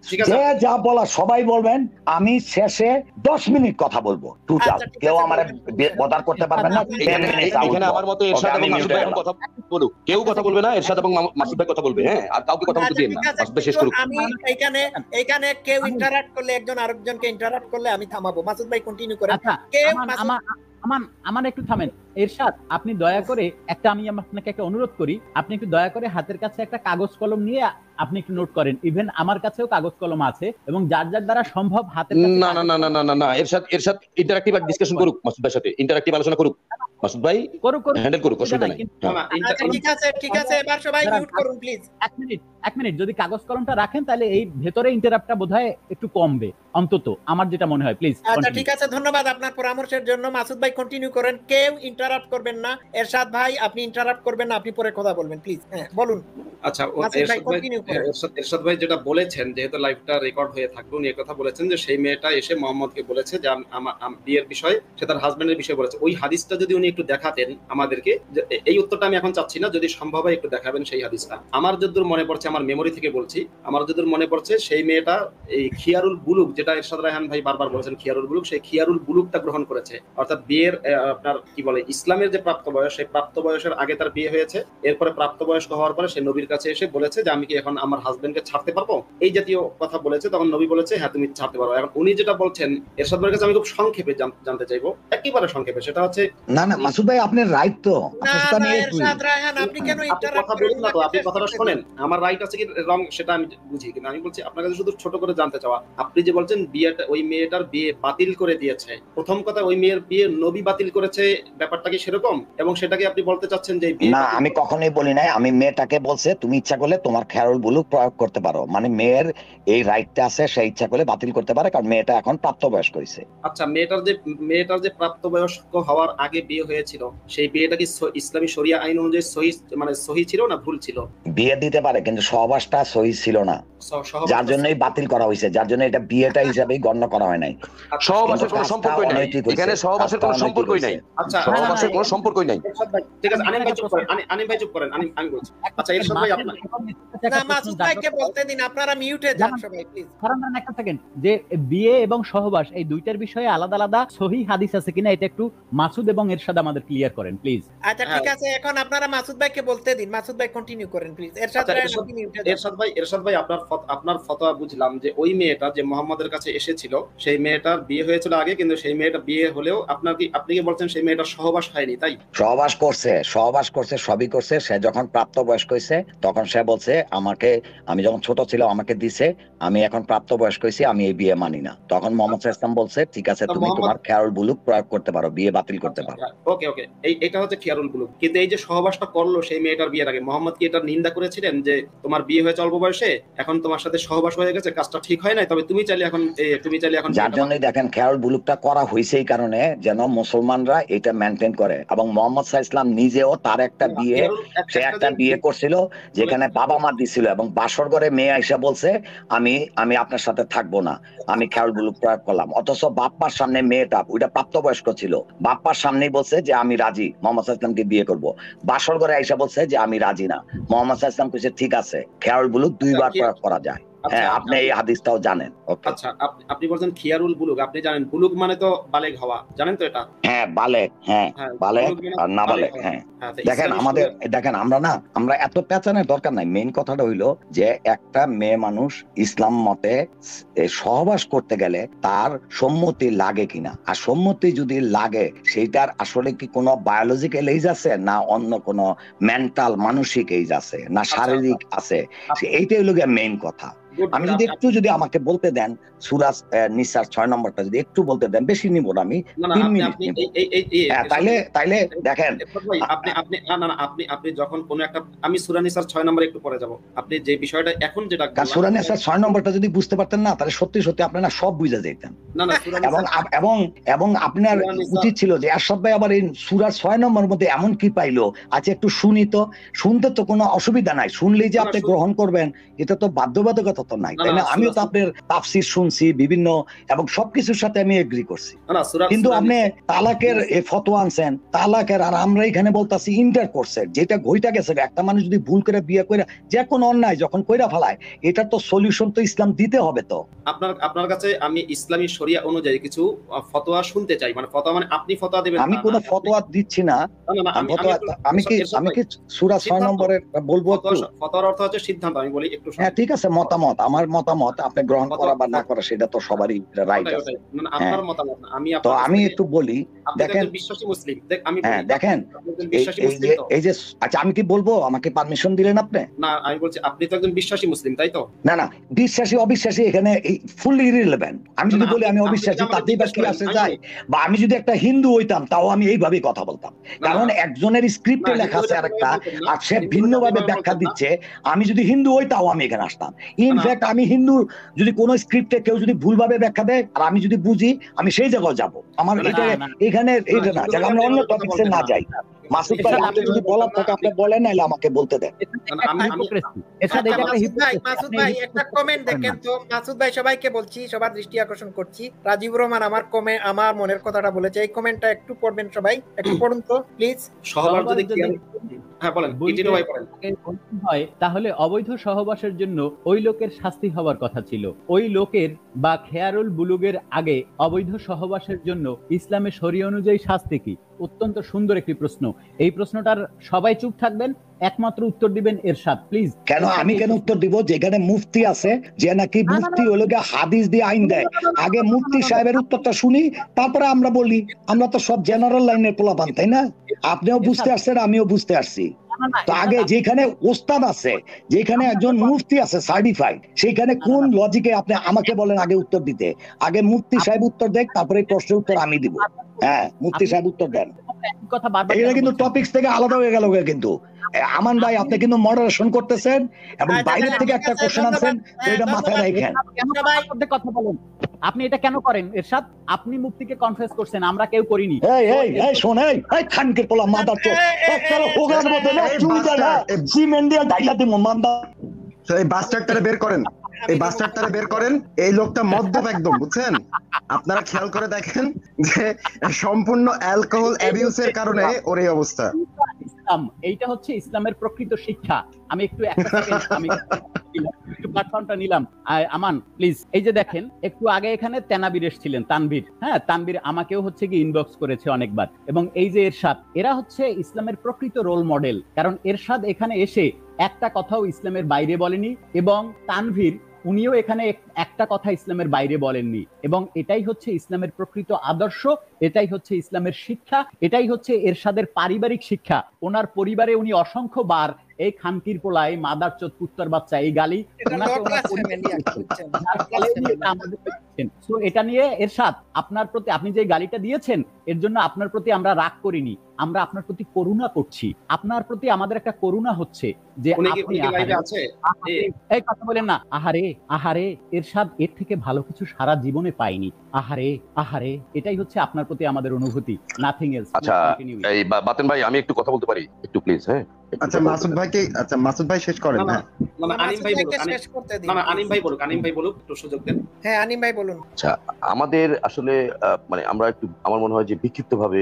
ঠিক আছে। যে যা বলা সবাই বলবেন, আমি শেষে 10 মিনিট কথা বলবো টোটাল। আচ্ছা, ঠিক কেউ আছে, আমার বদার করতে পারবেন না। 10 minutes out এখানে আমার মতে এরশাদ এবং মাসুদ ভাই এখন কথা বলুক। কেউ কথা বলবে না, এরশাদ এবং মাসুদ ভাই কথা বলবে। হ্যাঁ, আর কাউকে কথা বলতে দিন না, মাসুদ ভাই শেষ করুক। আমি এইখানে কেউ ইন্টারাক্ট করলে, একজন আরেকজনকে ইন্টারাক্ট করলে আমি থামাবো। মাসুদ ভাই কন্টিনিউ করেন। আচ্ছা, কেউ আমার একটু থামেন। এরশাদ আপনি দয়া করে আমি আপনাকে একটা অনুরোধ করি, আপনি একটু দয়া করে হাতের কাছে একটা কাগজ কলম নিয়ে আপনি একটু নোট করেন। ইভেন আমার কাছেও কাগজ কলম আছে, এবং যার দ্বারা সম্ভব হাতের কাছে না না না না না না, এরশাদ ইন্টারঅ্যাক্টিভ ডিসকাশন করুক, মাসুদ ভাইয়ের সাথে ইন্টারঅ্যাক্টিভ আলোচনা করুক। মাসুদ ভাই করুক, হ্যান্ডেল করুক, অসুবিধা নাই। আচ্ছা ঠিক আছে এবার সবাই মিউট করুন প্লিজ। এক মিনিট যদি কাগজ কলমটা রাখেন তাহলে এই ভেতরে ইন্টারাপ্টটা বোধহয় একটু কমবে। অন্তত আমার যেটা মনে হয়। প্লিজ। আচ্ছা ঠিক আছে, ধন্যবাদ আপনার পরামর্শের জন্য। মাসুদ ভাই কন্টিনিউ করেন, কেউ ইন্টারাপ্ট করবেন না। এরশাদ ভাই আপনি ইন্টারাপ্ট করবেন না, আপনি পরে কথা বলবেন প্লিজ। হ্যাঁ বলুন। আচ্ছা, মাসুদ ভাই কন্টিনিউ করেন। এরশাদ ভাই যেটা বলেছেন, যেহেতু লাইভটা রেকর্ড হয়ে থাকবে, উনি কথা বলেছেন যে সেই মেয়েটা এসে মোহাম্মদকে বলেছে যে আমার বিয়ের বিষয়ে, সে তার হাজবেন্ডের বিষয়ে বলেছে। ওই হাদিসটা যদি উনি একটু দেখাতেন আমাদেরকে, এই উত্তরটা আমি এখন চাচ্ছি না, যদি সম্ভব হয় একটু দেখাবেন সেই হাদিসটা। আমার যতদূর মনে পড়ছে, আমার মেমোরি থেকে বলছি, আমার যতদূর মনে পড়ছে সেই মেয়েটা এই খিয়ারুল বুলুক, যেটা এরশাদ রায়হান ভাই বারবার বলেছেন খিয়ারুল বুলুক, সেই খিয়ারুল বুলুকটা গ্রহণ করেছে। অর্থাৎ বিয়ের আপনার কি বলে, ইসলামের যে প্রাপ্ত বয়স, সেই প্রাপ্ত বয়সের আগে তার বিয়ে হয়েছে। এরপরে প্রাপ্তবয়স্ক হওয়ার পরে সে নবীর কাছে এসে বলেছে যে আমি কি এখন আমার হাজবেন্ডকে ছাড়তে পারবো, এই জাতীয় কথা বলেছে। তখন নবী বলেছে হ্যাঁ তুমি ছাড়তে পারো। এখন উনি যেটা বলছেন এরশাদ ভাইয়ের কাছে আমি খুব সংক্ষেপে জানতে চাইবো, একেবারে সংক্ষেপে, সেটা হচ্ছে না মাসুদ ভাই আপনার রাইট তো, না আপনার সাথে আমি না agree। এরশাদ রায়হান আপনি কেন আপনি ইন্টারাপ্ট কথা বলুন না তো, আপনি কথাটা শোনেন। আমার রাইট আছে কি রং সেটা আমি বুঝি, কিন্তু আমি বলছি আপনার কাছে শুধু ছোট করে জানতে চাওয়া, আপনি যে বলছেন বিয়েটা, ওই মেয়েটার বিয়ে বাতিল করে দিয়েছে, প্রথম কথা ওই মেয়ের বিয়ে নবী বাতিল করেছে, ব্যাপারটা কি সেরকম? এবং সেটাকে আপনি বলতে চাচ্ছেন যে না আমি কখনোই বলি নাই, আমি মেয়েটাকে বলছে তুমি ইচ্ছা করলে তোমার খেয়ারুল বুলুক প্রয়োগ করতে পারো, মানে মেয়ের এই রাইটটা আছে, সে ইচ্ছা করলে বাতিল করতে পারে, কারণ মেয়েটা এখন প্রাপ্তবয়স্ক হয়েছে। আচ্ছা, মেয়েটার যে প্রাপ্তবয়স্ক হওয়ার আগে বিয়ে হয়েছিল, সেই বিয়েটা কি ইসলামী শরিয়া আইন অনুযায়ী সহি ছিল না ভুল ছিল? বিয়ে দিতে পারে, কিন্তু সহবাসটা সহি ছিল না, যার জন্যই বাতিল করা হয়েছে, যার জন্য এটা বিয়েটা হিসাবেই গণ্য করা হয় নাই। সহবাসের কোনো সম্পর্কই নাই এখানে, সহবাসের কোনো সম্পর্কই নাই। আচ্ছা, সহবাসের কোনো সম্পর্কই নাই। ঠিক আছে, আনিম ভাই চুপ করেন, আনিম ভাই চুপ করেন, আমি বলছি। আচ্ছা এরশাদ ভাই আপনার না মাসুদ ভাইকে বলতে দিন, আপনারা মিউটে যান সবাই প্লিজ। কারণ একটা সেকেন্ড, যে বিয়ে এবং সহবাস এই দুইটার বিষয়ে আলাদা আলাদা সহিহ হাদিস আছে কিনা এটা একটু মাসুদ এবং এরশাদ আমাদের ক্লিয়ার করেন প্লিজ। আচ্ছা ঠিক আছে, এখন আপনারা মাসুদ ভাইকে বলতে দিন। মাসুদ ভাই কন্টিনিউ করেন প্লিজ। এরশাদ রায়হান আপনি মিউটে যান। এরশাদ ভাই আপনার ফতোয়া বুঝলাম যে ওই মেয়েটা যে মোহাম্মদের কাছে এসেছিল, সেই মেয়েটার বিয়ে হয়েছিল আগে, কিন্তু সেই মেয়েটা বিয়ে হলেও আপনি কি বলছেন সেই মেয়েটার সহবাস হয়নি, তাই? সহবাস করছে, সবই করছে। সে যখন প্রাপ্তবয়স্ক হয়েছে তখন সে বলছে আমাকে, আমি যখন ছোট ছিল আমাকে দিছে, আমি এখন প্রাপ্তবয়স্ক হয়েছি, আমি এই বিয়ে মানি না। তখন মোহাম্মদ সাল্লাল্লাহু আলাইহি ওয়াসাল্লাম বলছে ঠিক আছে তুমি তোমার খেয়ারুল বুলুক প্রয়োগ করতে পারো, বিয়ে বাতিল করতে পারো। ওকে এটা হচ্ছে খেয়ারুল বুলুক। কিন্তু এই যে সহবাসটা করলো সেই মেয়েটার বিয়ের আগে, মোহাম্মদ কি এটা নিন্দা করেছিলেন যে তোমার বিয়ে হয়েছে অল্প বয়সে, এখন তোমার সাথে সহবাস হয়ে গেছে, কাজটা ঠিক হয় নাই, তবে তুমি চাইলে এখন যার জন্যই দেখেন খেয়ারুল বুলুকটা করা হয়েছে এই কারণে যেন মুসলমানরা এটা মেনটেন করে। এবং মোহাম্মদ সাল্লাল্লাহু আলাইহি ওয়াসাল্লাম নিজেও তার একটা বিয়ে, সে একটা বিয়ে করছিল যেখানে বাবা মা দিছিল, এবং বাসর ঘরে মেয়ে আইসা বলছে আমি আপনার সাথে থাকবো না, আমি খেয়ারুল বুলুক প্রয়োগ করলাম। অথচ বাপ্পার সামনে মেয়েটা, ওইটা প্রাপ্তবয়স্ক ছিল, বাপ্পার সামনেই বলছে যে আমি রাজি মোহাম্মদ সাল্লাল্লাহু আলাইহি ওয়াসাল্লামকে বিয়ে করব। বাসর ঘরে আইসা বলছে যে আমি রাজি না। মোহাম্মদ সাল্লাল্লাহু আলাইহি ওয়াসাল্লাম কইছে ঠিক আছে খেয়ারুল বুলুক দুইবার প্রয়োগ করা যায়। হ্যাঁ আপনি এই হাদিসটাও জানেন। আচ্ছা আপনি বলছেন খিয়ারুল বুলুক, আপনি জানেন বুলুক মানে তো বালেগ হওয়া, জানেন তো এটা? হ্যাঁ বালেগ, হ্যাঁ বালেগ আর না বালেগ। হ্যাঁ দেখেন আমরা এত পেঁচানোর দরকার নাই। মেইন কথাটা হইলো যে একটা মেয়ে মানুষ ইসলাম মতে সহবাস করতে গেলে তার সম্মতি লাগে কিনা, আর সম্মতি যদি লাগে সেইটার আসলে কি কোনো বায়োলজিক্যাল এইজ আছে, না অন্য কোনো মেন্টাল মানসিক এইজ আছে, না শারীরিক আছে, এইটাই হলো মেইন কথা। আমি যদি আমাকে বলতে দেন সূরা নিসার 6 নম্বরটা যদি একটু বলতে দেন, বেশি নিব না, আমি 3 মিনিট নিব। তাইলে দেখেন আপনি যখন কোন একটা, আমি সূরা নিসার 6 নম্বর একটু পরে যাব, আপনি যে বিষয়টা এখন যেটা সূরা নিসার 6 নম্বরটা যদি বুঝতে পারতেন না, তাহলে সত্যি আপনারা সব বুঝে যেতেন। এবং আপনার উচিত ছিল যে এরশাদ ভাই আবার এই সূরা 6 নম্বরের মধ্যে এমন কি পাইলো, আচ্ছা একটু শুনি তো। শুনতে তো কোনো অসুবিধা নাই, শুনলেই যে আপনি গ্রহণ করবেন এটা তো বাধ্যবাধকতা তো নাই, তাই না? আমিও তো আপনার তাফসীর শুনছি বিভিন্ন, এবং সবকিছুর সাথে আমি এগ্রি করছি। কিন্তু আপনি তালাকের ফতোয়া আনছেন, তালাকের, আর আমরা এখানে বলতাছি ইন্টারকোর্সের, যেটা ঘইটা গেছে। একটা মানুষ যদি ভুল করে বিয়ে করে, যে কোনো অন্যায় যখন কইরা ফেলায়, এটা তো সলিউশন তো ইসলাম দিতে হবে। তো আপনার কাছে আমি ইসলামী শরিয়া অনুযায়ী কিছু ফতোয়া শুনতে চাই। মানে ফতোয়া মানে আপনি ফতোয়া দিবেন? আমি কোনো ফতোয়া দিচ্ছি না। আমি কি সূরা 6 নম্বরের বলবো? ফতোয়ার অর্থ হচ্ছে সিদ্ধান্ত। আমি বলি একটু, হ্যাঁ ঠিক আছে, মতামত, আমার মতামত আপনি গ্রহণ করা বা না করা সেটা তো সবারই রাইট আছে। আপনার মতামত না, তো আমি একটু বলি, দেখেন বিশ্বাসী মুসলিম, আমি দেখেন এই যে, আচ্ছা আমি কি বলবো, আমাকে পারমিশন দিলেন আপনি? না আমি বলছি আপনি তো একজন বিশ্বাসী মুসলিম, তাই তো? না বিশ্বাসী অবিশ্বাসী এখানে ফুললি ইররিলেভেন্ট। আমি যদি বলি আমি অবিশ্বাসী, তাতেই বা কি আসে যায়? বা আমি যদি একটা হিন্দু হইতাম, তাও আমি এইভাবেই কথা বলতাম, কারণ একজনের স্ক্রিপ্টে লেখা আছে আরেকটা, আর সে ভিন্নভাবে ব্যাখ্যা দিচ্ছে। আমি যদি হিন্দু হই, তাও আমি এখানে আসতাম। ইনফ্যাক্ট ইনফ্যাক্ট আমি হিন্দু, যদি কোন স্ক্রিপ্টে কেউ যদি ভুলভাবে ব্যাখ্যা দেয় আর আমি যদি বুঝি, আমি সেই জায়গায় যাব। আমার এটা এখানে এইটা না, যারা আমরা অন্য টপিকসে না যাই। মাসুদ ভাই, আপনি যদি বলার থাকে আপনি বলেন, নাইলে আমাকে বলতে দেন। মাসুদ ভাই একটা কমেন্ট দেখেন তো। মাসুদ ভাই, সবাইকে বলছি, সবার দৃষ্টি আকর্ষণ করছি, রাজীবুর রহমান আমার মনের কথাটা বলেছে, এই কমেন্টটা একটু পড়বেন সবাই, একটু পড়ুন তো প্লিজ। সহবাস যদি হ্যাঁ বলেন, কন্টিনিউ ভাই বলেন। হয় তাহলে অবৈধ সহবাসের জন্য ওই লোকের শাস্তি হওয়ার কথা ছিল। ওই লোকের বা খেয়ারুল বুলুগের আগে অবৈধ সহবাসের জন্য ইসলামের শরীয়ত অনুযায়ী শাস্তি কি? অত্যন্ত সুন্দর একটি প্রশ্ন। এই প্রশ্নটার সবাই চুপ থাকবেন, একমাত্র উত্তর দিবেন এরশাদ, প্লিজ। কেন আমি কেন উত্তর দিব? যেখানে মুফতি আছে, যে নাকি মুফতি হলো গিয়ে হাদিস দিয়ে আইন দেয়, আগে মুফতি সাহেবের উত্তরটা শুনি, তারপরে আমরা বলি। আমরা তো সব জেনারেল লাইনের পোলাপান, তাই না? আপনিও বুঝতে আসছেন, আমিও বুঝতে আসছি। তো আগে যেখানে ওস্তাদ আছে, যেখানে একজন মুফতি আছে সার্টিফাইড, সেখানে কোন লজিকে আপনি আমাকে বলেন আগে উত্তর দিতে? আগে মুফতি সাহেব উত্তর দেখ, তারপরে প্রশ্নের উত্তর আমি দিব। হ্যাঁ, মুফতি সাহেব উত্তর দেন। এটা কিন্তু টপিকস থেকে আলাদা হয়ে গেল। কিন্তু আমান ভাই, আপনি কিন্তু মডারেশন করতেছেন এবং বাইরের থেকে একটা কোশ্চেন আনছেন, তো এটা মাথায় রাখেন। কথা বলেন, আপনি এটা কেন করেন এরশাদ? আপনি মুফতিকে কনফেস করছেন, আমরা কেউ করিনি। এই শোন, এই খানকে পোলা মাদার চোদ, একটা হোগার মতো না চুল দাদা সিমেন্ট দিয়ে ঢাইলা দিমু মান্দা। এই বাস্টারটারে বের করেন, এই বাস্টারটারে বের করেন। এই লোকটা মদ্যপ একদম, বুঝছেন? আপনারা খেয়াল করে দেখেন যে সম্পূর্ণ অ্যালকোহল অ্যাবিউসের কারণে ওর এই অবস্থা। এইটা হচ্ছে ইসলামের প্রকৃত শিক্ষা। আমি একটু একটা সেকেন্ড আমি একটু প্ল্যাটফর্মটা নিলাম। আমান প্লিজ, এই যে দেখেন, একটু আগে এখানে তেনাবির এসেছিলেন, তানভীর। হ্যাঁ, তানভীর আমাকেও হচ্ছে কি ইনবক্স করেছে অনেকবার। এবং এই যে এরশাদ, এরা হচ্ছে ইসলামের প্রকৃত রোল মডেল। কারণ এরশাদ এখানে এসে একটা কথাও ইসলামের বাইরে বলেনি, এবং তানভীর উনিও এখানে একটা কথা ইসলামের বাইরে বলেননি। এবং এটাই হচ্ছে ইসলামের প্রকৃত আদর্শ, এটাই হচ্ছে ইসলামের শিক্ষা, এটাই হচ্ছে এরশাদের পারিবারিক শিক্ষা। ওনার পরিবারে উনি অসংখ্য বার এই খানকির পোলাই, মাদার চোদ, কুত্তার বাচ্চা, এই গালি এটা নিয়ে এরশাদ, আপনার প্রতি আপনি যে গালিটা দিয়েছেন, এর জন্য আপনার প্রতি আমরা রাগ করিনি, আমরা আপনার প্রতি করুণা করছি। আপনার প্রতি আমাদের একটা করুণা হচ্ছে যে আপনি এই কথা বলেন না। আহারে আহারে এরশাদ, এর থেকে ভালো কিছু সারা জীবনে পাইনি। আহারে আহারে, এটাই হচ্ছে আপনার প্রতি আমাদের অনুভূতি, নাথিং এলস। আচ্ছা, এই বাতেন ভাই, আমি একটু কথা বলতে পারি একটু প্লিজ? হ্যাঁ, আচ্ছা মাসুদ ভাইকে, আচ্ছা মাসুদ ভাই শেষ করেন। না আনিম ভাই বলুক, আনিম ভাই বলুক, একটু সুযোগ দেন। হ্যাঁ, আনিম ভাই বলুন। আচ্ছা, আমাদের আসলে মানে আমরা একটু, আমার মনে হয় যে বিক্ষিপ্ত ভাবে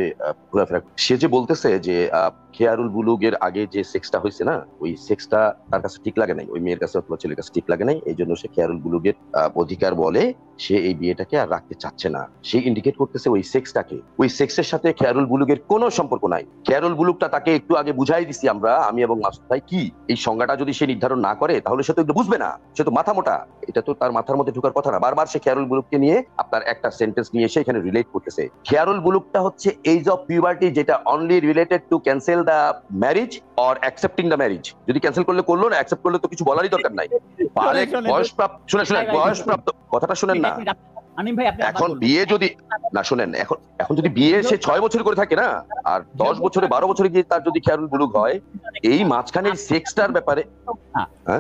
ঘোরাফেরা। সে যে বলতেছে যে খেয়ারুল বুলুগের আগে যে সেক্সটা হয়েছে না, ওই সেক্সটা তার কাছে ঠিক লাগে নাই, ওই মেয়ের কাছে অথবা ছেলের কাছে ঠিক লাগে নাই, এই জন্য সে খেয়ারুল বুলুগের অধিকার বলে সে এই বিয়েটাকে আর রাখতে চাচ্ছে না। সে ইন্ডিকেট করতেছে ওই সেক্সটাকে, ওই সেক্সের সাথে খেয়ারুল বুলুগের কোনো সম্পর্ক নাই। খেয়ারুল বুলুগটা তাকে একটু আগে বুঝাই দিছি আমরা, আমি এবং মাসুদ ভাই, কি এই সংজ্ঞাটা যদি সে নির্ধারণ না করে তাহলে সে তো এগুলো বুঝবে না। সে তো মাথা মোটা, এটা তো তার মাথার মধ্যে ঢোকার কথা না। বারবার সে খেয়ারুল বুলুগকে নিয়ে আপনার একটা সেন্টেন্স নিয়ে এসে এখানে রিলেট করতেছে। খেয়ারুল বুলুগটা হচ্ছে এজ অফ পিউবার্টি, যেটা only related to cancel the marriage or accepting the marriage. যদি ক্যান্সেল করলে করলো, না অ্যাকসেপ্ট করলে তো কিছু বলারই দরকার নাই। বয়সপ্রাপ্ত, শুনেন বয়সপ্রাপ্ত কথাটা শুনেন না। এখন বিয়ে যদি না শুনেন, এখন যদি বিয়ে সে 6 বছর করে থাকে না, আর 10 বছরে 12 বছরে গিয়ে তার যদি খেয়ারুল বুলুগ হয়, এই মাঝখানে সেক্সটার ব্যাপারে